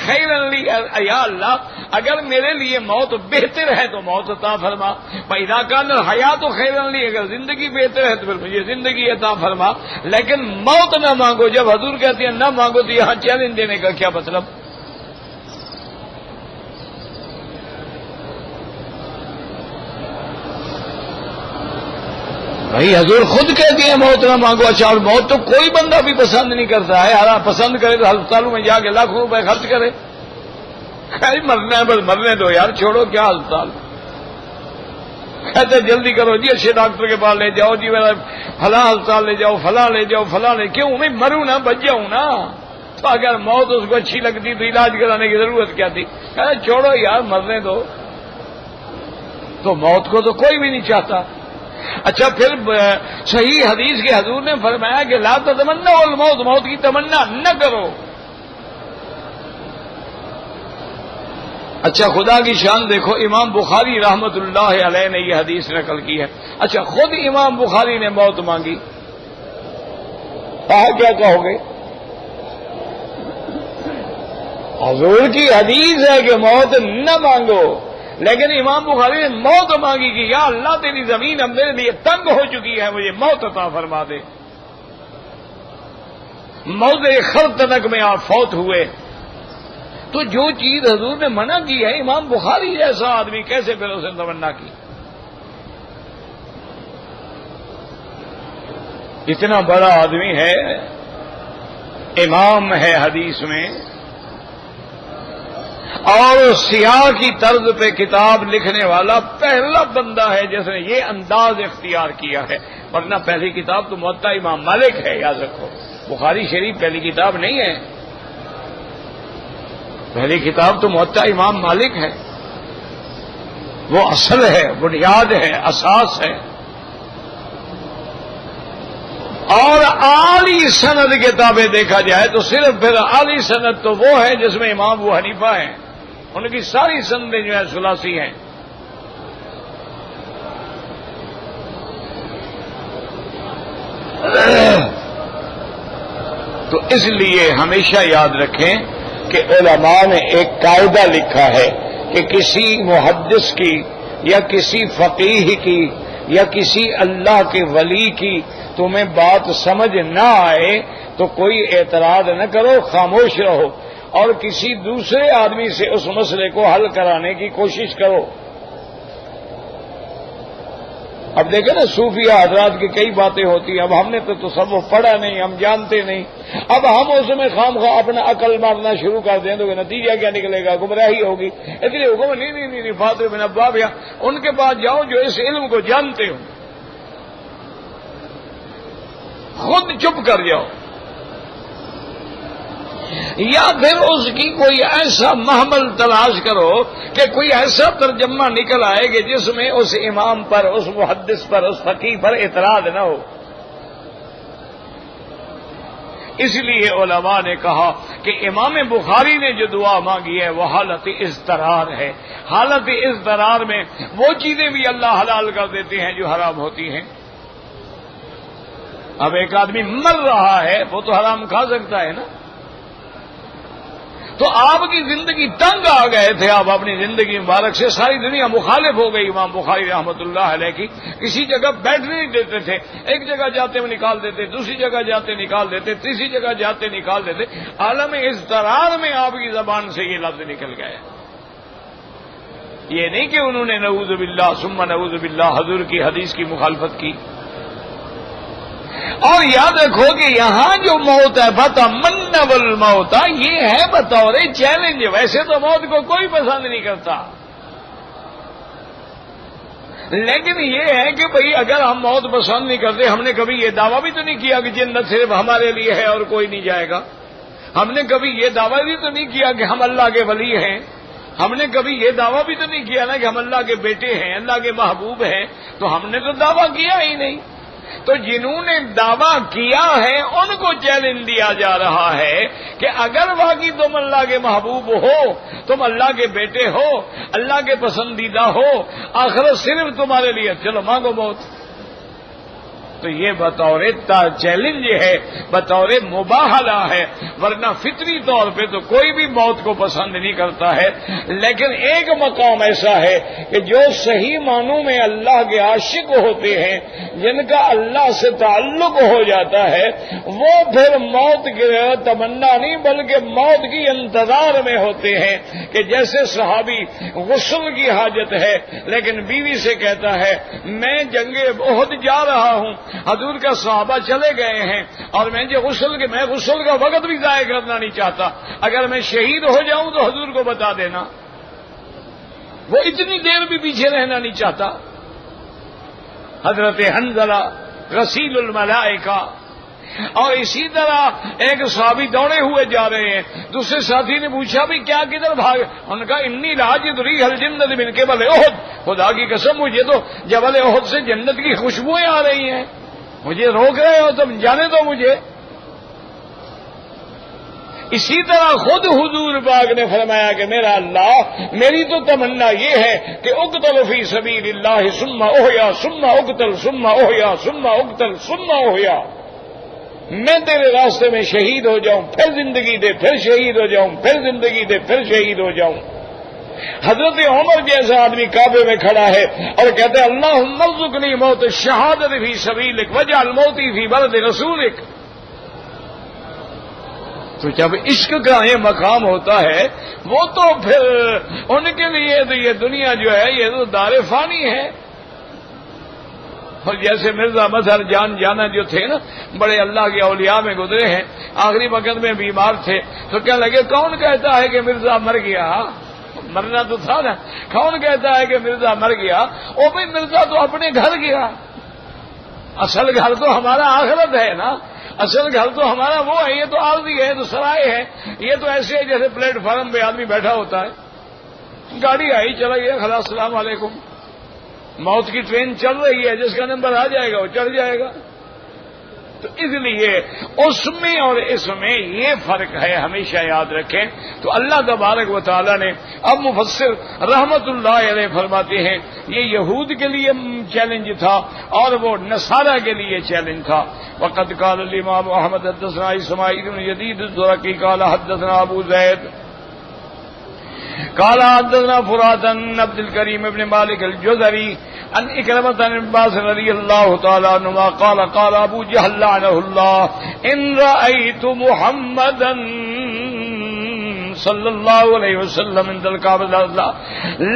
خیرا لی، یا اللہ اگر میرے لیے موت بہتر ہے تو موت عطا فرما، فاذا کان الحیات خیرا لی، اگر زندگی بہتر ہے تو پھر مجھے زندگی عطا فرما، لیکن موت نہ مانگو۔ جب حضور کہتے ہیں نہ مانگو تو یہاں چیلنج دینے کا کیا مطلب؟ بھائی حضور خود کہتے ہیں موت نہ مانگو۔ اچھا، اور موت تو کوئی بندہ بھی پسند نہیں کرتا ہے، ہر پسند کرے تو ہسپتالوں میں جا کے لاکھوں روپے خرچ کرے، مرنا ہے بس مرنے دو یار، چھوڑو کیا ہسپتال، کہتے جلدی کرو جی اچھے ڈاکٹر کے پاس لے جاؤ جی، میرا فلاں ہسپتال لے جاؤ، فلاں لے جاؤ، فلاں لے، کیوں میں مروں نا، بچ جاؤں نا، تو اگر موت اس کو اچھی لگتی تو علاج کرانے کی ضرورت کیا تھی، کہتے چھوڑو یار مرنے دو، تو موت کو تو کوئی بھی نہیں چاہتا۔ اچھا، پھر صحیح حدیث کے حضور نے فرمایا کہ لا تتمنوا الموت، موت کی تمنا نہ کرو۔ اچھا، خدا کی شان دیکھو، امام بخاری رحمت اللہ علیہ نے یہ حدیث نقل کی ہے۔ اچھا، خود امام بخاری نے موت مانگی، کیا کہو گے؟ حضور کی حدیث ہے کہ موت نہ مانگو، لیکن امام بخاری نے موت مانگی کہ یا اللہ تیری زمین اب میرے لیے تنگ ہو چکی ہے، مجھے موت عطا فرما دے۔ موت خرطنک میں آپ فوت ہوئے، تو جو چیز حضور نے منع کی ہے، امام بخاری جیسا آدمی کیسے پھر اسے تمنا کی؟ اتنا بڑا آدمی ہے، امام ہے حدیث میں، اور سیاہ کی طرز پہ کتاب لکھنے والا پہلا بندہ ہے جس نے یہ انداز اختیار کیا ہے، ورنہ پہلی کتاب تو موطا امام مالک ہے، یاد رکھو، بخاری شریف پہلی کتاب نہیں ہے، پہلی کتاب تو موطا امام مالک ہے، وہ اصل ہے، بنیاد ہے، اساس ہے۔ اور اعلی سند کتابیں دیکھا جائے تو صرف پھر اعلی سند تو وہ ہے جس میں امام ابو حنیفہ ہیں، ان کی ساری سندیں جو ہیں ثلاثی ہیں۔ تو اس لیے ہمیشہ یاد رکھیں کہ علماء نے ایک قاعدہ لکھا ہے کہ کسی محدث کی یا کسی فقیہ کی یا کسی اللہ کے ولی کی تمہیں بات سمجھ نہ آئے تو کوئی اعتراض نہ کرو، خاموش رہو اور کسی دوسرے آدمی سے اس مسئلے کو حل کرانے کی کوشش کرو۔ اب دیکھیں نا صوفیہ حضرات کی کئی باتیں ہوتی ہیں، اب ہم نے تو تصوف پڑھا نہیں، ہم جانتے نہیں، اب ہم اس میں خام خواہ اپنا عقل مارنا شروع کر دیں تو نتیجہ کیا نکلے گا؟ گمراہی ہوگی۔ اس لیے حکم نہیں فاطر بن عباب یا ان کے پاس جاؤ جو اس علم کو جانتے ہو، خود چپ کر جاؤ، یا پھر اس کی کوئی ایسا محمل تلاش کرو کہ کوئی ایسا ترجمہ نکل آئے کہ جس میں اس امام پر، اس محدث پر، اس فقیہ پر اعتراض نہ ہو۔ اس لیے علماء نے کہا کہ امام بخاری نے جو دعا مانگی ہے وہ حالت اضطرار ہے۔ حالت اضطرار میں وہ چیزیں بھی اللہ حلال کر دیتے ہیں جو حرام ہوتی ہیں۔ اب ایک آدمی مر رہا ہے وہ تو حرام کھا سکتا ہے نا، تو آپ کی زندگی تنگ آ گئے تھے، آپ اپنی زندگی مبارک سے ساری دنیا مخالف ہو گئی امام بخاری رحمۃ اللہ علیہ کی، کسی جگہ بیٹھنے نہیں دیتے تھے، ایک جگہ جاتے وہ نکال دیتے، دوسری جگہ جاتے نکال دیتے، تیسری جگہ جاتے نکال دیتے۔ عالم اضطرار میں آپ کی زبان سے یہ لفظ نکل گئے۔ یہ نہیں کہ انہوں نے نعوذ باللہ ثم نعوذ باللہ حضور کی حدیث کی مخالفت کی۔ اور یاد رکھو کہ یہاں جو موت ہے بتمنوا الموت، یہ ہے بطور چیلنج۔ ویسے تو موت کو کوئی پسند نہیں کرتا، لیکن یہ ہے کہ بھئی اگر ہم موت پسند نہیں کرتے، ہم نے کبھی یہ دعویٰ بھی تو نہیں کیا کہ جنت صرف ہمارے لیے ہے اور کوئی نہیں جائے گا۔ ہم نے کبھی یہ دعویٰ بھی تو نہیں کیا کہ ہم اللہ کے ولی ہیں۔ ہم نے کبھی یہ دعویٰ بھی تو نہیں کیا نا کہ ہم اللہ کے بیٹے ہیں، اللہ کے محبوب ہیں۔ تو ہم نے تو دعویٰ کیا ہی نہیں۔ تو جنہوں نے دعویٰ کیا ہے ان کو چیلنج دیا جا رہا ہے کہ اگر واقعی تم اللہ کے محبوب ہو، تم اللہ کے بیٹے ہو، اللہ کے پسندیدہ ہو، آخرت صرف تمہارے لیے، چلو مانگو موت۔ تو یہ بطور چیلنج ہے، بطور مباہلہ ہے، ورنہ فطری طور پہ تو کوئی بھی موت کو پسند نہیں کرتا ہے۔ لیکن ایک مقام ایسا ہے کہ جو صحیح معنوں میں اللہ کے عاشق ہوتے ہیں، جن کا اللہ سے تعلق ہو جاتا ہے، وہ پھر موت کی تمنا نہیں بلکہ موت کی انتظار میں ہوتے ہیں۔ کہ جیسے صحابی غسل کی حاجت ہے لیکن بیوی سے کہتا ہے میں جنگ احد جا رہا ہوں، حضور کا صحابہ چلے گئے ہیں اور میں غسل کا وقت بھی ضائع کرنا نہیں چاہتا، اگر میں شہید ہو جاؤں تو حضور کو بتا دینا۔ وہ اتنی دیر بھی پیچھے رہنا نہیں چاہتا۔ حضرت حنظلہ غسیل الملائکہ، اور اسی طرح ایک صحابی دوڑے ہوئے جا رہے ہیں، دوسرے ساتھی نے پوچھا بھی کیا کدھر بھاگ؟ ان کا انی راجد ریح الجنت من قبل احد، خدا کی قسم مجھے تو جبل احد سے جنت کی خوشبوئیں آ رہی ہیں، مجھے روک رہے ہو تم، جانے دو مجھے۔ اسی طرح خود حضور پاک نے فرمایا کہ میرا اللہ، میری تو تمنا یہ ہے کہ اقتل فی سبیل اللہ ثم احیا ثم اقتل ثم احیا ثم اقتل ثم احیا، میں تیرے راستے میں شہید ہو جاؤں، پھر زندگی دے، پھر شہید ہو جاؤں، پھر زندگی دے، پھر شہید ہو جاؤں۔ حضرت عمر جیسا آدمی کعبے میں کھڑا ہے اور کہتے ہیں اللہم ارزقنی موت الشہادۃ فی سبیلک واجعل موتی فی بلد رسولک۔ تو جب عشق کا یہ مقام ہوتا ہے وہ تو پھر ان کے لیے تو یہ دنیا جو ہے یہ تو دار فانی ہے۔ اور جیسے مرزا مظہر جان جانا جو تھے نا، بڑے اللہ کے اولیاء میں گزرے ہیں، آخری وقت میں بیمار تھے تو کہنے لگے کون کہتا ہے کہ مرزا مر گیا؟ مرنا تو تھا نا، کون کہتا ہے کہ مرزا مر گیا؟ او بھائی مرزا تو اپنے گھر گیا، اصل گھر تو ہمارا آخرت ہے نا، اصل گھر تو ہمارا وہ ہے، یہ تو عارضی ہے، تو سرائے ہے، یہ تو ایسے ہے جیسے پلیٹ فارم پہ آدمی بیٹھا ہوتا ہے، گاڑی آئی چلا گیا، خلاص السلام علیکم، موت کی ٹرین چل رہی ہے، جس کا نمبر آ جائے گا وہ چڑھ جائے گا۔ تو اس لیے اس میں اور اس میں یہ فرق ہے، ہمیشہ یاد رکھیں۔ تو اللہ تبارک و تعالی نے اب مفسر رحمت اللہ علیہ فرماتے ہیں یہ یہود کے لیے چیلنج تھا اور وہ نصارہ کے لیے چیلنج تھا۔ وقد قال الامام احمد حدثنا اسماعیل بن یزید الزرقی قال حدثنا ابو زید قال حدثنا فرات بن عبد الكريم بن مالك الجزري ان اکرمۃ بن عباس رضی اللہ تعالی عنہ قال قال ابو جہل لعنہ اللہ ان رأیت محمدا صلی اللہ علیہ وسلم عند الكعبۃ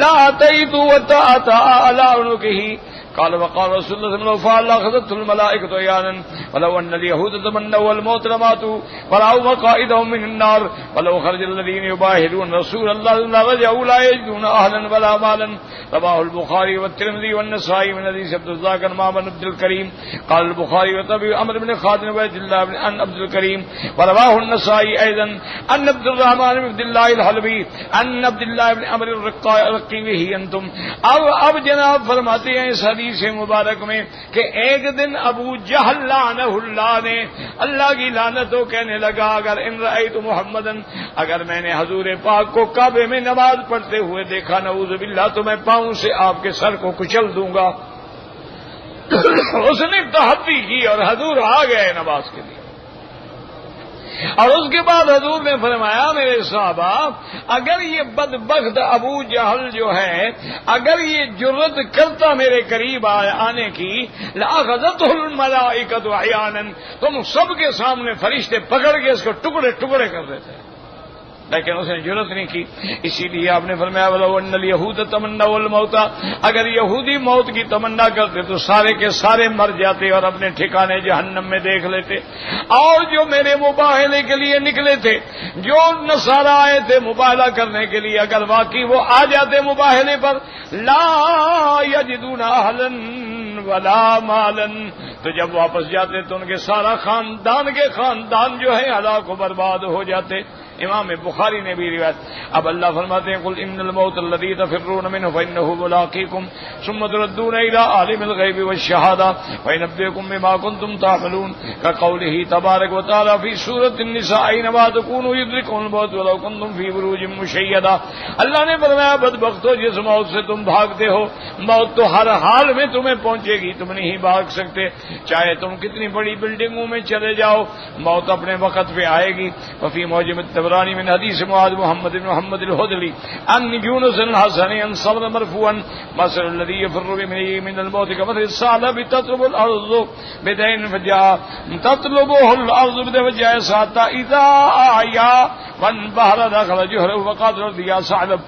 لا اتيت وتأتى على عنقه قال وقال رسول الله صلى الله عليه وسلم فعل اخذت الملائكه عيانا ولو ان اليهود تمنوا الموت لماتوا ولو مقائدهم من النار ولو خرج الذين يباهرون رسول الله لرجعوا لا يجدون اهلا ولا مالا. رواه البخاري والترمذي والنسائي من حديث عبد الرزاق بن عبد الكريم قال البخاري وتبع عمرو بن خالد بن عبد الله بن عبد الكريم ورواه النسائي ايضا ان عبد الرحمن بن عبد الله الحلبي ان عبد الله بن عمرو الرقي به انتم. اب جناب فرماتے ہیں اس حدیث مبارک میں کہ ایک دن ابو جہل لعنہ اللہ نے اللہ کی لعنت ہو کہنے لگا اگر ان رأیت محمدن اگر میں نے حضور پاک کو کعبے میں نماز پڑھتے ہوئے دیکھا نعوذ باللہ تو میں پاؤں سے آپ کے سر کو کچل دوں گا. اس نے تحدی کی اور حضور آ گئے نماز کے لیے. اور اس کے بعد حضور نے فرمایا میرے صحابہ اگر یہ بدبخت ابو جہل جو ہے اگر یہ جرت کرتا میرے قریب آنے کی لأخذته الملائکۃ عیانا تم سب کے سامنے فرشتے پکڑ کے اس کو ٹکڑے ٹکڑے کر دیتے لیکن اس نے جرت نہیں کی. اسی لیے آپ نے فرمایا ولو ان الیہود تمنوا الموت اگر یہودی موت کی تمنا کرتے تو سارے کے سارے مر جاتے اور اپنے ٹھکانے جہنم میں دیکھ لیتے. اور جو میرے مباہلے کے لیے نکلے تھے جو نصارہ آئے تھے مباہلہ کرنے کے لیے اگر واقعی وہ آ جاتے مباہلے پر لا یجدون اہلا ولا مالا تو جب واپس جاتے تو ان کے سارا خاندان جو ہے ہلاک و برباد ہو جاتے. امام بخاری نے بھی روایت. اب اللہ فرماتے ہیں قل ان الموت الذي تفرون منه فانه ملاقيكم ثم تردون الى عالم الغيب والشهاده فينبئكم بما كنتم تعملون كقوله تبارك وتعالى في سوره النساء اينما تكونوا يدرككم الموت ولو كنتم في بروج مشيده. اللہ نے فرمایا بدبختو جس موت سے تم بھاگتے ہو موت تو ہر حال میں تمہیں پہنچے گی تم نہیں بھاگ سکتے چاہے تم کتنی بڑی بلڈنگوں میں چلے جاؤ موت اپنے وقت پہ آئے گی. وفي معجم الطبراني من حديث معاذ محمد بن محمد الهذلي عن يونس الحسن عن صبر مرفوعا مثل الذي يفر من الموت كمثل الثعلب تطلب الارض بدين فجاء تطلبه الارض بدين فجاء حتى اذا اعيا وانبهر دخل جهره وقال يا ثعلب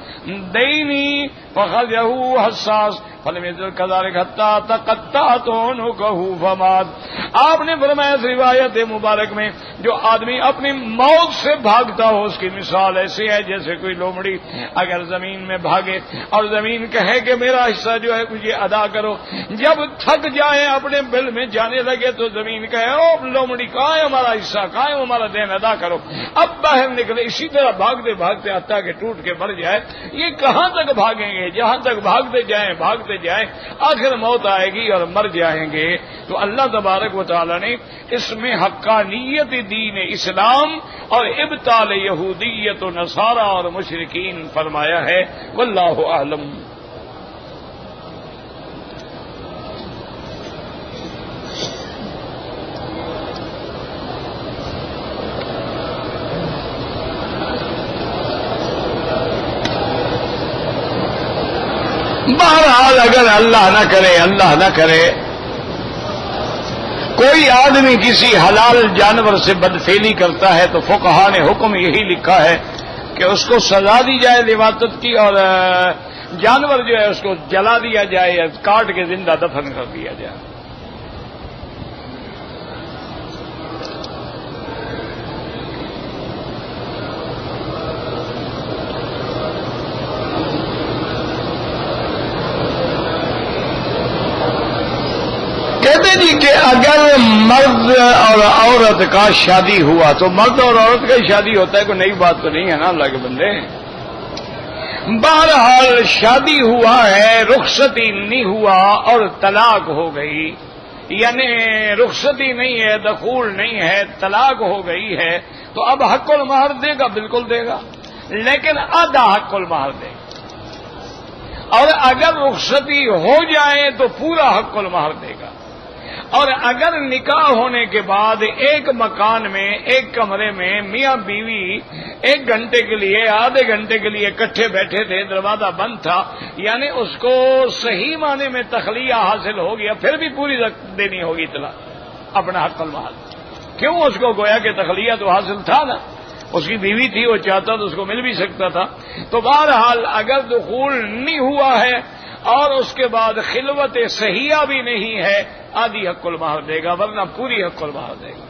ديني فخذه حساس فلم يزل كذلك حتى تقطعت عنقه فمات. آپ نے فرمایا اس روایت مبارک میں جو آدمی اپنی موت سے بھاگتا ہو اس کی مثال ایسی ہے جیسے کوئی لومڑی اگر زمین میں بھاگے اور زمین کہے کہ میرا حصہ جو ہے مجھے ادا کرو جب تھک جائے اپنے بل میں جانے لگے تو زمین کہے او لومڑی کہاں ہے ہمارا حصہ کہاں ہے ہمارا دین ادا کرو اب باہر نکلے اسی طرح بھاگتے بھاگتے حتیٰ کہ ٹوٹ کے مر جائے. یہ کہاں تک بھاگیں گے جہاں تک بھاگتے جائیں آخر موت آئے گی اور مر جائیں گے. تو اللہ تبارک و تعالی نے اس میں حقانیت دین اسلام اور ابطال یہودیت و نصارہ اور مشرکین فرمایا ہے. واللہ اعلم. بہرحال اگر اللہ نہ کرے کوئی آدمی کسی حلال جانور سے بدفعلی کرتا ہے تو فقہا نے حکم یہی لکھا ہے کہ اس کو سزا دی جائے لواطت کی اور جانور جو ہے اس کو جلا دیا جائے یا کاٹ کے زندہ دفن کر دیا جائے. کہتے جی کہ اگر مرد اور عورت کا شادی ہوا تو مرد اور عورت کا شادی ہوتا ہے کوئی نئی بات تو نہیں ہے نا اللہ کے بندے. بہرحال شادی ہوا ہے رخصتی نہیں ہوا اور طلاق ہو گئی یعنی رخصتی نہیں ہے دخول نہیں ہے طلاق ہو گئی ہے تو اب حق المہر دے گا بالکل دے گا لیکن آدھا حق المہر دے گا اور اگر رخصتی ہو جائے تو پورا حق المہر دے گا. اور اگر نکاح ہونے کے بعد ایک مکان میں ایک کمرے میں میاں بیوی 1 گھنٹے کے لیے آدھے گھنٹے کے لیے اکٹھے بیٹھے تھے، دروازہ بند تھا، یعنی اس کو صحیح معنی میں تخلیہ حاصل ہو گیا، پھر بھی پوری دینی ہوگی طلاق اپنا حق المال. کیوں؟ اس کو گویا کہ تخلیہ تو حاصل تھا نا، اس کی بیوی تھی، وہ چاہتا تو اس کو مل بھی سکتا تھا. تو بہرحال اگر دخول نہیں ہوا ہے اور اس کے بعد خلوت صحیحہ بھی نہیں ہے، آدھی حق المہر دے گا، ورنہ پوری حق المہر دے گا.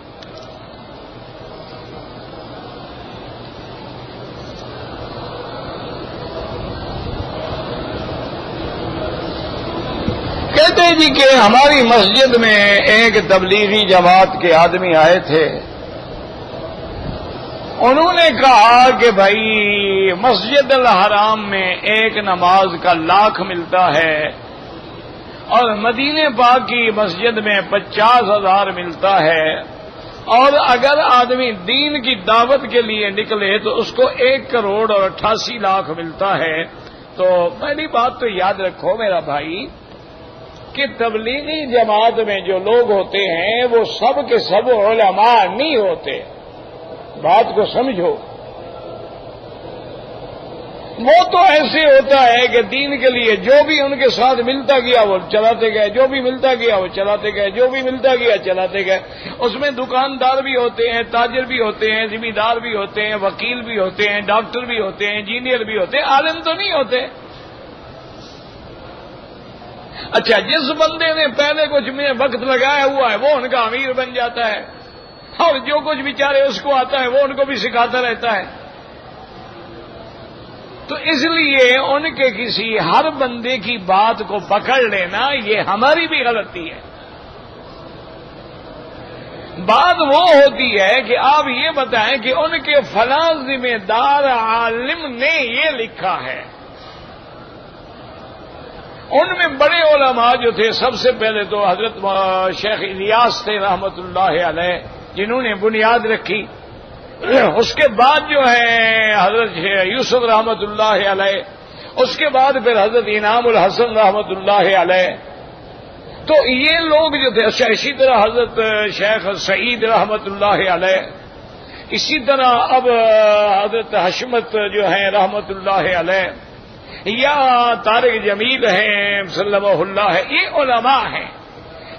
کہتے ہیں جی کہ ہماری مسجد میں ایک تبلیغی جماعت کے آدمی آئے تھے. انہوں نے کہا کہ بھائی مسجد الحرام میں ایک نماز کا 1,00,000 ملتا ہے اور مدینے پاک کی مسجد میں 50,000 ملتا ہے، اور اگر آدمی دین کی دعوت کے لیے نکلے تو اس کو 1 کروڑ اور 88 لاکھ ملتا ہے. تو پہلی بات تو یاد رکھو میرا بھائی کہ تبلیغی جماعت میں جو لوگ ہوتے ہیں وہ سب کے سب علماء نہیں ہوتے. بات کو سمجھو، وہ تو ایسے ہوتا ہے کہ دین کے لیے جو بھی ان کے ساتھ ملتا گیا وہ چلاتے گئے، جو بھی ملتا گیا وہ چلاتے گئے، جو بھی ملتا گیا چلاتے گئے. اس میں دکاندار بھی ہوتے ہیں، تاجر بھی ہوتے ہیں، ذمہ دار بھی ہوتے ہیں، وکیل بھی ہوتے ہیں، ڈاکٹر بھی ہوتے ہیں، انجینئر بھی ہوتے ہیں، عالم تو نہیں ہوتے. اچھا، جس بندے نے پہلے کچھ میں وقت لگایا ہوا ہے وہ ان کا امیر بن جاتا ہے، اور جو کچھ بیچارے اس کو آتا ہے وہ ان کو بھی سکھاتا رہتا ہے. تو اس لیے ان کے کسی ہر بندے کی بات کو پکڑ لینا یہ ہماری بھی غلطی ہے. بات وہ ہوتی ہے کہ آپ یہ بتائیں کہ ان کے فلاں ذمہ دار عالم نے یہ لکھا ہے. ان میں بڑے علماء جو تھے، سب سے پہلے تو حضرت شیخ الیاس تھے رحمت اللہ علیہ، جنہوں نے بنیاد رکھی. اس کے بعد جو ہے حضرت یوسف رحمت اللہ علیہ، اس کے بعد پھر حضرت انعام الحسن رحمت اللہ علیہ. تو یہ لوگ جو تھے، اسی طرح حضرت شیخ سعید رحمت اللہ علیہ، اسی طرح اب حضرت حشمت جو ہیں رحمت اللہ علیہ، یا طارق جمیل ہیں سلمہ اللہ ہے، یہ علماء ہیں.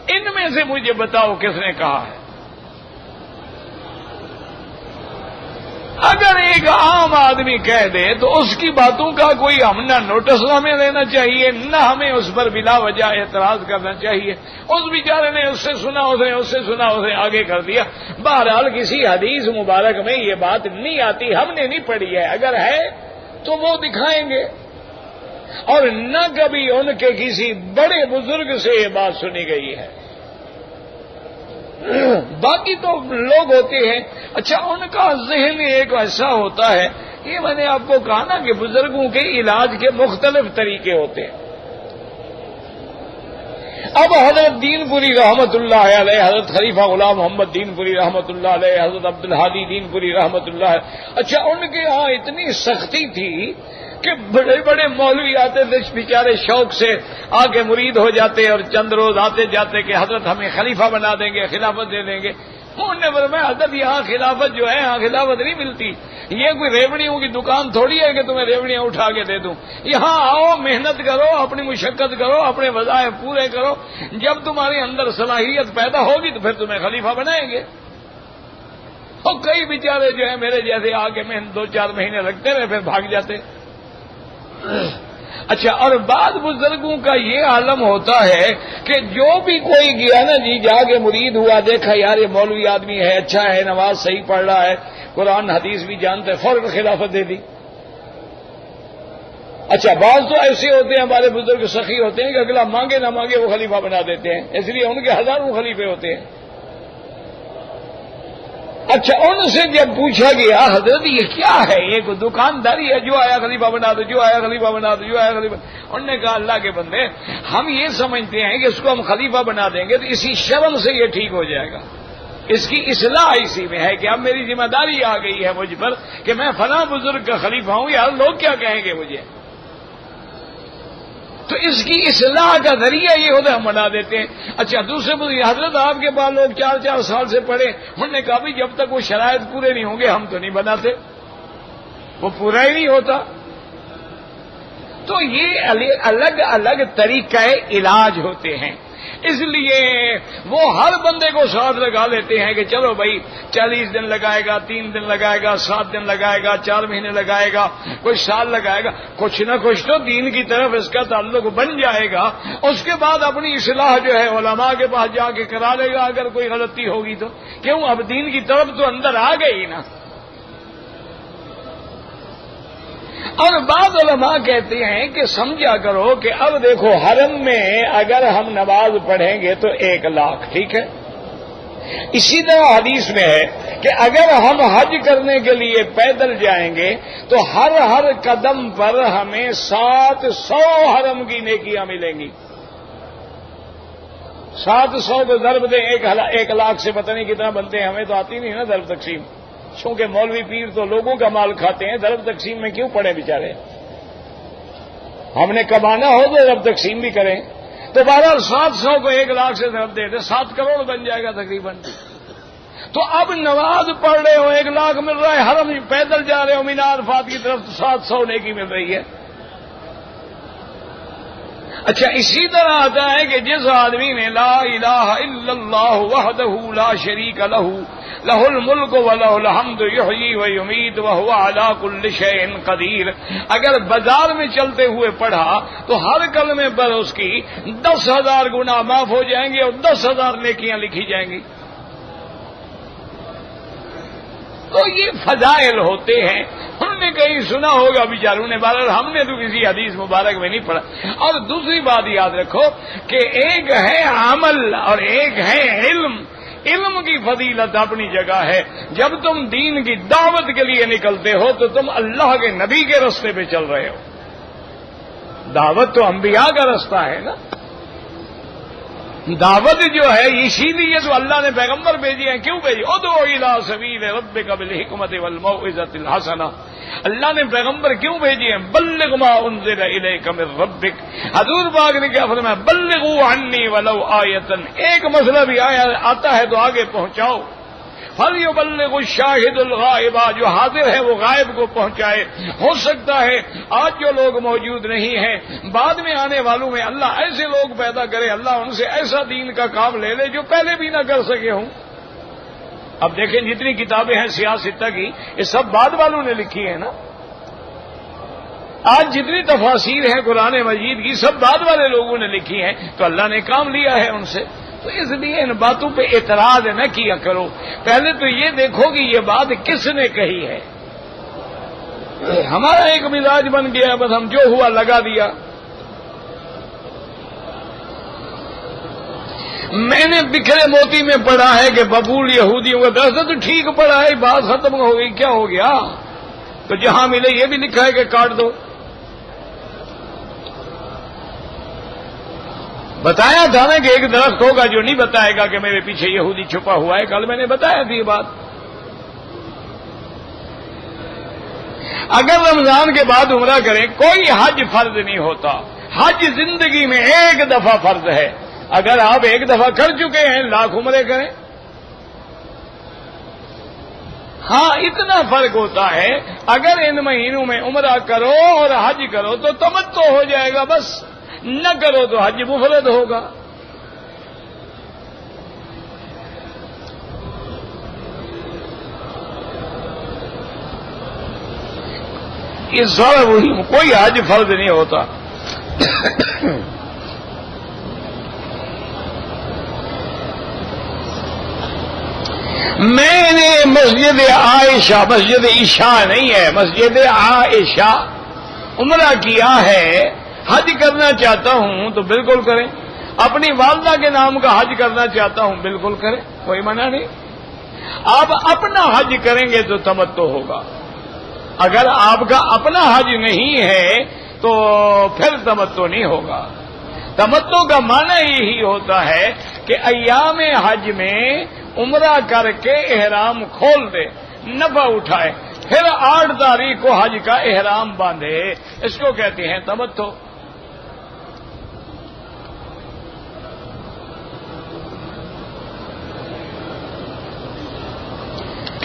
ان میں سے مجھے بتاؤ کس نے کہا ہے؟ اگر ایک عام آدمی کہہ دے تو اس کی باتوں کا کوئی ہم نہ نوٹس ہمیں لینا چاہیے، نہ ہمیں اس پر بلا وجہ اعتراض کرنا چاہیے. اس بیچارے نے اس سے سنا، اس سے سنا، اسے آگے کر دیا. بہرحال کسی حدیث مبارک میں یہ بات نہیں آتی، ہم نے نہیں پڑھی ہے. اگر ہے تو وہ دکھائیں گے، اور نہ کبھی ان کے کسی بڑے بزرگ سے یہ بات سنی گئی ہے. باقی تو لوگ ہوتے ہیں. اچھا، ان کا ذہن ایک ایسا ہوتا ہے، یہ میں نے آپ کو کہا نا کہ بزرگوں کے علاج کے مختلف طریقے ہوتے ہیں. اب حضرت دین پوری رحمت اللہ علیہ، حضرت خلیفہ غلام محمد دین پوری رحمت اللہ علیہ، حضرت عبدالہادی دین پوری رحمت اللہ علیہ، اچھا ان کے ہاں اتنی سختی تھی کہ بڑے بڑے مولوی آتے تھے بیچارے شوق سے آ کے مرید ہو جاتے، اور چند روز آتے جاتے کہ حضرت ہمیں خلیفہ بنا دیں گے، خلافت دے دیں گے. انہوں نے فرمایا حضرت یہاں خلافت جو ہے، یہاں خلافت نہیں ملتی. یہ کوئی ریوڑیوں کی دکان تھوڑی ہے کہ تمہیں ریوڑیاں اٹھا کے دے دوں. یہاں آؤ، محنت کرو، اپنی مشقت کرو، اپنے وظائف پورے کرو. جب تمہارے اندر صلاحیت پیدا ہوگی تو پھر تمہیں خلیفہ بنائیں گے. اور کئی بیچارے جو ہے میرے جیسے آ کے محنت 2-4 مہینے لگتے رہے، پھر بھاگ جاتے. اچھا، اور بعض بزرگوں کا یہ عالم ہوتا ہے کہ جو بھی کوئی گیا نا جی، جا کے مرید ہوا، دیکھا یار یہ مولوی آدمی ہے، اچھا ہے، نماز صحیح پڑھ رہا ہے، قرآن حدیث بھی جانتا ہے، فوراً خلافت دے دی. اچھا، بعض تو ایسے ہوتے ہیں ہمارے بزرگ سخی ہوتے ہیں کہ اگلا مانگے نہ مانگے وہ خلیفہ بنا دیتے ہیں، اس لیے ان کے ہزاروں خلیفے ہوتے ہیں. اچھا، ان سے جب پوچھا گیا حضرت یہ کیا ہے، یہ کوئی دکانداری ہے، جو آیا خلیفہ بنا دو، جو آیا خلیفہ بنا دو، جو آیا خلیفہ. انہوں نے کہا اللہ کے بندے، ہم یہ سمجھتے ہیں کہ اس کو ہم خلیفہ بنا دیں گے تو اسی شرم سے یہ ٹھیک ہو جائے گا. اس کی اصلاح اسی میں ہے کہ اب میری ذمہ داری آ گئی ہے مجھ پر کہ میں فلاں بزرگ کا خلیفہ ہوں، یار لوگ کیا کہیں گے مجھے. تو اس کی اصلاح کا ذریعہ یہ ہوتا ہے ہم بنا دیتے ہیں. اچھا دوسرے حضرت آپ کے پاس لوگ 4 سال سے پڑھے, انہوں نے کہا بھی جب تک وہ شرائط پورے نہیں ہوں گے ہم تو نہیں بناتے, وہ پورا ہی نہیں ہوتا. تو یہ الگ الگ طریقہ علاج ہوتے ہیں. اس لیے وہ ہر بندے کو ساتھ لگا لیتے ہیں کہ چلو بھائی 40 دن لگائے گا, 3 دن لگائے گا, 7 دن لگائے گا, 4 مہینے لگائے گا, کوئی سال لگائے گا, کچھ نہ کچھ تو دین کی طرف اس کا تعلق بن جائے گا. اس کے بعد اپنی اصلاح جو ہے علماء کے پاس جا کے کرا لے گا اگر کوئی غلطی ہوگی تو. کیوں, اب دین کی طرف تو اندر آ گئی نا. اور بعض علماء کہتے ہیں کہ سمجھا کرو کہ اب دیکھو حرم میں اگر ہم نماز پڑھیں گے تو 1 لاکھ, ٹھیک ہے. اسی طرح حدیث میں ہے کہ اگر ہم حج کرنے کے لیے پیدل جائیں گے تو ہر قدم پر ہمیں 700 حرم کی نیکیاں ملیں گی. 700 کو ضرب دیں 1 لاکھ سے, پتہ نہیں کتنا بنتے ہیں, ہمیں تو آتی نہیں نا ضرب تقسیم. چونکہ مولوی پیر تو لوگوں کا مال کھاتے ہیں, ضرب تقسیم میں کیوں پڑے بیچارے. ہم نے کمانا ہو تو ضرب تقسیم بھی کریں. تو بہرحال 700 کو 1 لاکھ سے ضرب دے دیں, 7 کروڑ بن جائے گا تقریباً. تو اب نماز پڑھ رہے ہو 1 لاکھ مل رہا ہے, حرم پیدل جا رہے ہو مینا عرفات کی طرف تو 700 نیکی مل رہی ہے. اچھا اسی طرح آتا ہے کہ جس آدمی نے لا الہ الا اللہ وحدہ لا شریک لہ لہ الملک ولہ الحمد یحیی ویمیت وہو علی کل شیء قدیر, اگر بازار میں چلتے ہوئے پڑھا تو ہر کلمے پر اس کی 10,000 گناہ معاف ہو جائیں گے اور 10,000 نیکیاں لکھی جائیں گی. تو یہ فضائل ہوتے ہیں. ہم نے کہیں سنا ہوگا بیچاروں نے, بہرحال ہم نے تو کسی حدیث مبارک میں نہیں پڑھا. اور دوسری بات یاد رکھو کہ ایک ہے عمل اور ایک ہے علم. علم کی فضیلت اپنی جگہ ہے. جب تم دین کی دعوت کے لیے نکلتے ہو تو تم اللہ کے نبی کے راستے پہ چل رہے ہو. دعوت تو انبیاء کا راستہ ہے نا. دعوت جو ہے اسی لیے تو اللہ نے پیغمبر بھیجے ہیں. کیوں بھیجے؟ ادعو الی سبیل ربک بالحکمت والموعظۃ الحسنہ. اللہ نے پیغمبر کیوں بھیجے ہیں؟ بلغ ما انزل الیک من ربک. حضور پاک نے کیا فرمایا؟ بلغوا عنی ولو آیۃ. ایک مسئلہ بھی آتا ہے تو آگے پہنچاؤ. فلیبلغ الشاہد الغائب. جو حاضر ہے وہ غائب کو پہنچائے. ہو سکتا ہے آج جو لوگ موجود نہیں ہیں بعد میں آنے والوں میں اللہ ایسے لوگ پیدا کرے, اللہ ان سے ایسا دین کا کام لے لے جو پہلے بھی نہ کر سکے ہوں. اب دیکھیں جتنی کتابیں ہیں سیاست کی یہ سب بعد والوں نے لکھی ہیں نا. آج جتنی تفاسیر ہیں قرآن مجید کی سب بعد والے لوگوں نے لکھی ہیں. تو اللہ نے کام لیا ہے ان سے. تو اس لیے ان باتوں پہ اعتراض نہ کیا کرو. پہلے تو یہ دیکھو کہ یہ بات کس نے کہی ہے. ہمارا ایک مزاج بن گیا, بس ہم جو ہوا لگا دیا. میں نے بکھرے موتی میں پڑھا ہے کہ ببول یہودیوں کا درس تو ٹھیک پڑھا ہے, بات ختم ہو گئی, کیا ہو گیا. تو جہاں ملے یہ بھی لکھا ہے کہ کاٹ دو. بتایا تھا نا کہ ایک درخت ہوگا جو نہیں بتائے گا کہ میرے پیچھے یہودی چھپا ہوا ہے. کل میں نے بتایا تھی یہ بات. اگر رمضان کے بعد عمرہ کریں کوئی حج فرض نہیں ہوتا. حج زندگی میں ایک دفعہ فرض ہے. اگر آپ ایک دفعہ کر چکے ہیں لاکھ عمرے کریں. ہاں اتنا فرق ہوتا ہے اگر ان مہینوں میں عمرہ کرو اور حج کرو تو تمتع ہو جائے گا بس, نہ کرو تو حج مفرد ہوگا. اس سارا کوئی حج فرض نہیں ہوتا. میں نے مسجد عائشہ, مسجد عشاء نہیں ہے, مسجد عائشہ عمرہ کیا ہے. حج کرنا چاہتا ہوں تو بالکل کریں. اپنی والدہ کے نام کا حج کرنا چاہتا ہوں بالکل کریں, کوئی منع نہیں. آپ اپنا حج کریں گے تو تمتع ہوگا. اگر آپ کا اپنا حج نہیں ہے تو پھر تمتع نہیں ہوگا. تمتع کا معنی یہی ہوتا ہے کہ ایام حج میں عمرہ کر کے احرام کھول دے, نفع اٹھائے, پھر 8 تاریخ کو حج کا احرام باندھے. اس کو کہتے ہیں تمتع.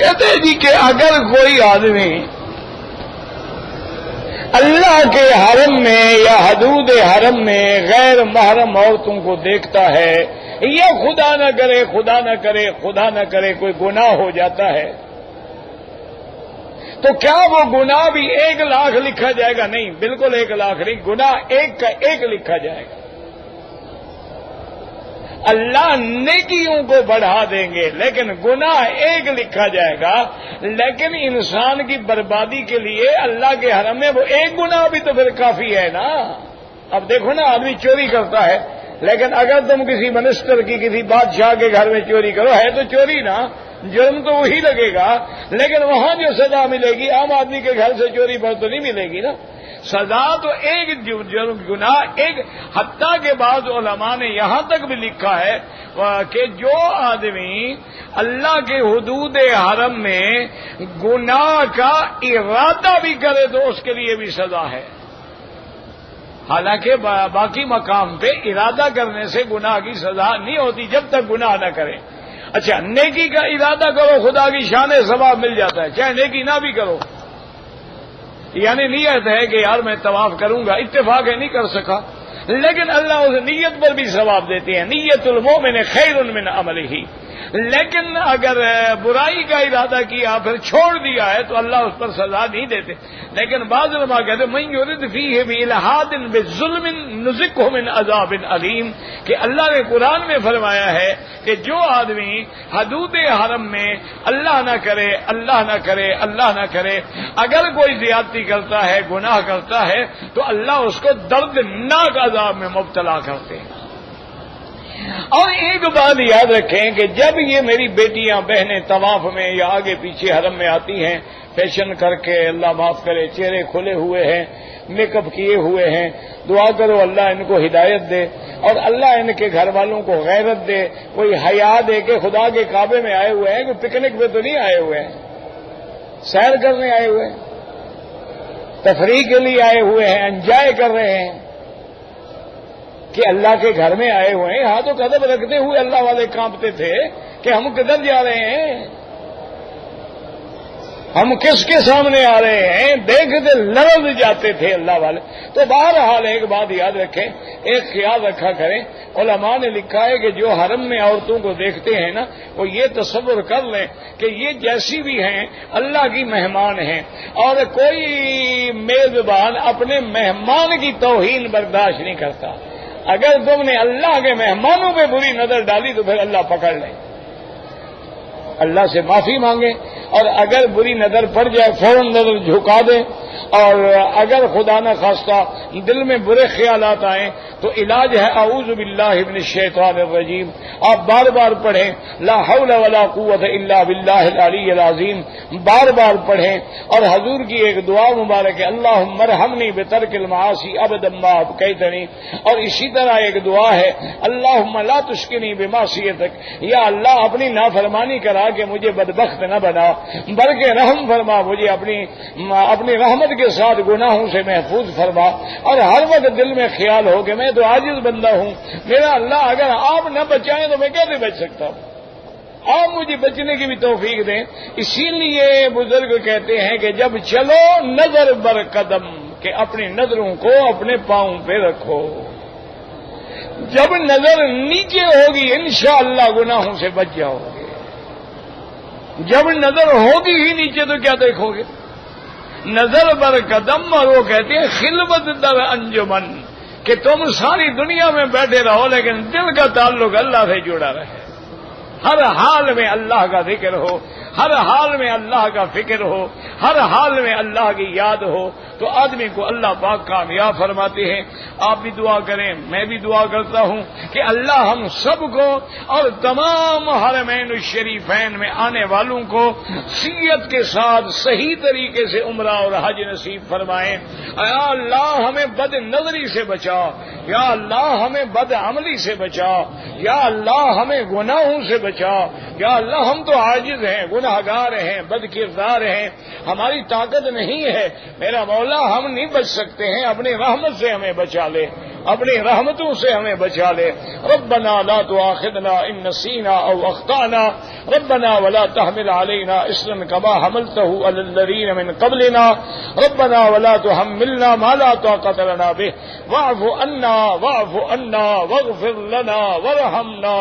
کہتے ہیں جی کہ اگر کوئی آدمی اللہ کے حرم میں یا حدود حرم میں غیر محرم عورتوں کو دیکھتا ہے یا خدا نہ کرے خدا نہ کرے خدا نہ کرے کوئی گناہ ہو جاتا ہے تو کیا وہ گناہ بھی 1,00,000 لکھا جائے گا؟ نہیں، بالکل 1,00,000 نہیں، گناہ 1 کا 1 لکھا جائے گا۔ اللہ نیکیوں کو بڑھا دیں گے لیکن گناہ 1 لکھا جائے گا۔ لیکن انسان کی بربادی کے لیے اللہ کے حرم میں وہ 1 گناہ بھی تو پھر کافی ہے نا۔ اب دیکھو نا، آدمی چوری کرتا ہے لیکن اگر تم کسی منسٹر کی کسی بادشاہ کے گھر میں چوری کرو، ہے تو چوری نا، جرم تو وہی لگے گا، لیکن وہاں جو سزا ملے گی عام آدمی کے گھر سے چوری پر تو نہیں ملے گی نا۔ سزا تو 1 جرم گناہ 1، حتیٰ کے بعد علماء نے یہاں تک بھی لکھا ہے کہ جو آدمی اللہ کے حدود حرم میں گناہ کا ارادہ بھی کرے تو اس کے لیے بھی سزا ہے۔ حالانکہ باقی مقام پہ ارادہ کرنے سے گناہ کی سزا نہیں ہوتی جب تک گناہ نہ کرے۔ اچھا، نیکی کا ارادہ کرو، خدا کی شان ثواب مل جاتا ہے، چاہے نیکی نہ بھی کرو۔ یعنی نیت ہے کہ یار میں طواف کروں گا، اتفاق ہے نہیں کر سکا، لیکن اللہ اس نیت پر بھی ثواب دیتے ہیں۔ نیت المومن خیر من عملہ۔ لیکن اگر برائی کا ارادہ کیا پھر چھوڑ دیا ہے تو اللہ اس پر سزا نہیں دیتے۔ لیکن بعض علماء کہتے ہیں من یرد فیہ بإلحاد بظلم نذقہ من عذاب علیم، کہ اللہ نے قرآن میں فرمایا ہے کہ جو آدمی حدود حرم میں اللہ نہ کرے اللہ نہ کرے اللہ نہ کرے، اگر کوئی زیادتی کرتا ہے گناہ کرتا ہے تو اللہ اس کو دردناک عذاب میں مبتلا کرتے ہیں۔ اور ایک بات یاد رکھیں کہ جب یہ میری بیٹیاں بہنیں طواف میں یا آگے پیچھے حرم میں آتی ہیں فیشن کر کے، اللہ معاف کرے، چہرے کھلے ہوئے ہیں، میک اپ کیے ہوئے ہیں، دعا کرو اللہ ان کو ہدایت دے اور اللہ ان کے گھر والوں کو غیرت دے، کوئی حیا دے کہ خدا کے کعبے میں آئے ہوئے ہیں، کوئی پکنک پہ تو نہیں آئے ہوئے ہیں، سیر کرنے آئے ہوئے ہیں، تفریح کے لیے آئے ہوئے ہیں، انجوائے کر رہے ہیں کہ اللہ کے گھر میں آئے ہوئے ہیں۔ ہاتھ و قدم رکھتے ہوئے اللہ والے کانپتے تھے کہ ہم کدھر جا رہے ہیں، ہم کس کے سامنے آ رہے ہیں، دیکھتے لرز جاتے تھے اللہ والے۔ تو بہرحال ایک بات یاد رکھیں، ایک خیال رکھا کریں، علماء نے لکھا ہے کہ جو حرم میں عورتوں کو دیکھتے ہیں نا، وہ یہ تصور کر لیں کہ یہ جیسی بھی ہیں اللہ کی مہمان ہیں، اور کوئی میزبان اپنے مہمان کی توہین برداشت نہیں کرتا۔ اگر تم نے اللہ کے مہمانوں پہ بری نظر ڈالی تو پھر اللہ پکڑ لیں، اللہ سے معافی مانگیں، اور اگر بری نظر پڑ جائے فوراً نظر جھکا دیں، اور اگر خدا نہ خواستہ دل میں برے خیالات آئیں تو علاج ہے اعوذ باللہ من الشیطان الرجیم۔ آپ بار بار پڑھیں لا حول ولا قوت الا باللہ العلی العظیم، بار بار پڑھیں، اور حضور کی ایک دعا مبارک ہے اللہم ارحمنی بترک المعاصی ابدا ما ابقیتنی، اور اسی طرح ایک دعا ہے اللہم لا تشکنی بمعصیتک، یا اللہ اپنی نافرمانی کرا کہ مجھے بدبخت نہ بنا، بلکہ رحم فرما، مجھے اپنی رحمت کے ساتھ گناہوں سے محفوظ فرما، اور ہر وقت دل میں خیال ہو کہ میں تو عاجز بندہ ہوں، میرا اللہ اگر آپ نہ بچائیں تو میں کیسے بچ سکتا ہوں، آپ مجھے بچنے کی بھی توفیق دیں۔ اسی لیے بزرگ کہتے ہیں کہ جب چلو نظر بر قدم، کہ اپنی نظروں کو اپنے پاؤں پہ رکھو، جب نظر نیچے ہوگی انشاءاللہ گناہوں سے بچ جاؤ گے، جب نظر ہوگی ہی نیچے تو کیا دیکھو گے؟ نظر بر قدم، اور وہ کہتے ہیں خلوت در انجمن، کہ تم ساری دنیا میں بیٹھے رہو لیکن دل کا تعلق اللہ سے جڑا رہے، ہر حال میں اللہ کا ذکر ہو، ہر حال میں اللہ کا فکر ہو، ہر حال میں اللہ کی یاد ہو، تو آدمی کو اللہ پاک کامیاب فرماتے ہیں۔ آپ بھی دعا کریں، میں بھی دعا کرتا ہوں کہ اللہ ہم سب کو اور تمام حرمین الشریفین میں آنے والوں کو سیرت کے ساتھ صحیح طریقے سے عمرہ اور حج نصیب فرمائیں۔ یا اللہ ہمیں بد نظری سے بچا، یا اللہ ہمیں بد عملی سے بچا، یا اللہ ہمیں گناہوں سے بچا، یا اللہ ہم تو عاجز ہیں، گناہگار ہیں، بد کردار ہیں، ہماری طاقت نہیں ہے، میرا مولا مولا ہم نہیں بچ سکتے ہیں، اپنی رحمت سے ہمیں بچا لے، اپنی رحمتوں سے ہمیں بچا لے۔ ربنا لا تؤاخذنا ان نسینا او اخطانا ربنا ولا تحمل علينا اصرا كما حملته على الذين من قبلنا ربنا ولا تحملنا ما لا طاقة لنا به واعف عنا واغفر لنا وارحمنا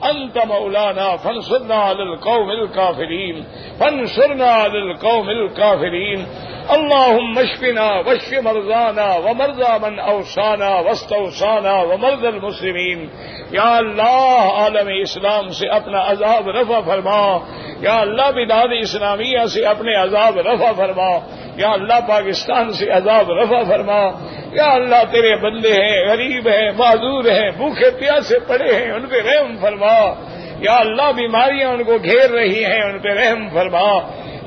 انت مولانا فانصرنا على القوم الكافرين اللهم اشفنا واشف مرضانا ومرضى من اوصانا واستوصانا ومرضى المسلمين۔ یا اللہ عالم اسلام سے اپنا عذاب رفع فرما، یا اللہ بلاد اسلامیہ سے اپنے عذاب رفع فرما، یا اللہ پاکستان سے عذاب رفع فرما۔ یا اللہ تیرے بندے ہیں، غریب ہیں، معذور ہیں، بھوکے پیاسے پڑے ہیں، ان پہ رحم فرما۔ یا اللہ بیماریاں ان کو گھیر رہی ہیں، ان پہ رحم فرما۔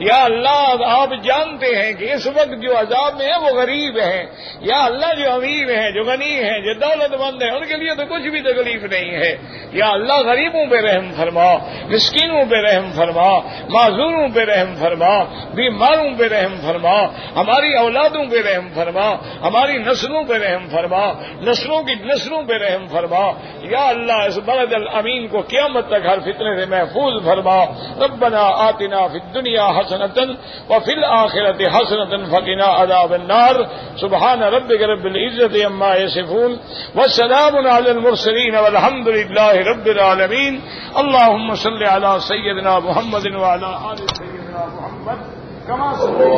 یا اللہ آپ جانتے ہیں کہ اس وقت جو عذاب میں ہیں وہ غریب ہیں، یا اللہ جو امیر ہیں، جو غنی ہیں، جو دولت مند ہیں، ان کے لیے تو کچھ بھی تکلیف نہیں ہے۔ یا اللہ غریبوں پہ رحم فرما، مسکینوں پہ رحم فرما، معذوروں پہ رحم فرما، بیماروں پہ رحم فرما، ہماری اولادوں پہ رحم فرما، ہماری نسلوں پہ رحم فرما، نسلوں کی نسلوں پہ رحم فرما۔ یا اللہ اس بلد الامین کو قیامت تک ہر فتنے سے محفوظ فرما۔ ربنا آتنا فی الدنیا حسنۃ وفی الآخرۃ حسنۃ وقنا عذاب النار۔ سبحان ربک رب العزۃ عما یصفون وسلام علی المرسلین والحمد للہ رب العالمین۔ اللهم صل علی سیدنا محمد وعلی آل سیدنا محمد کما صلیت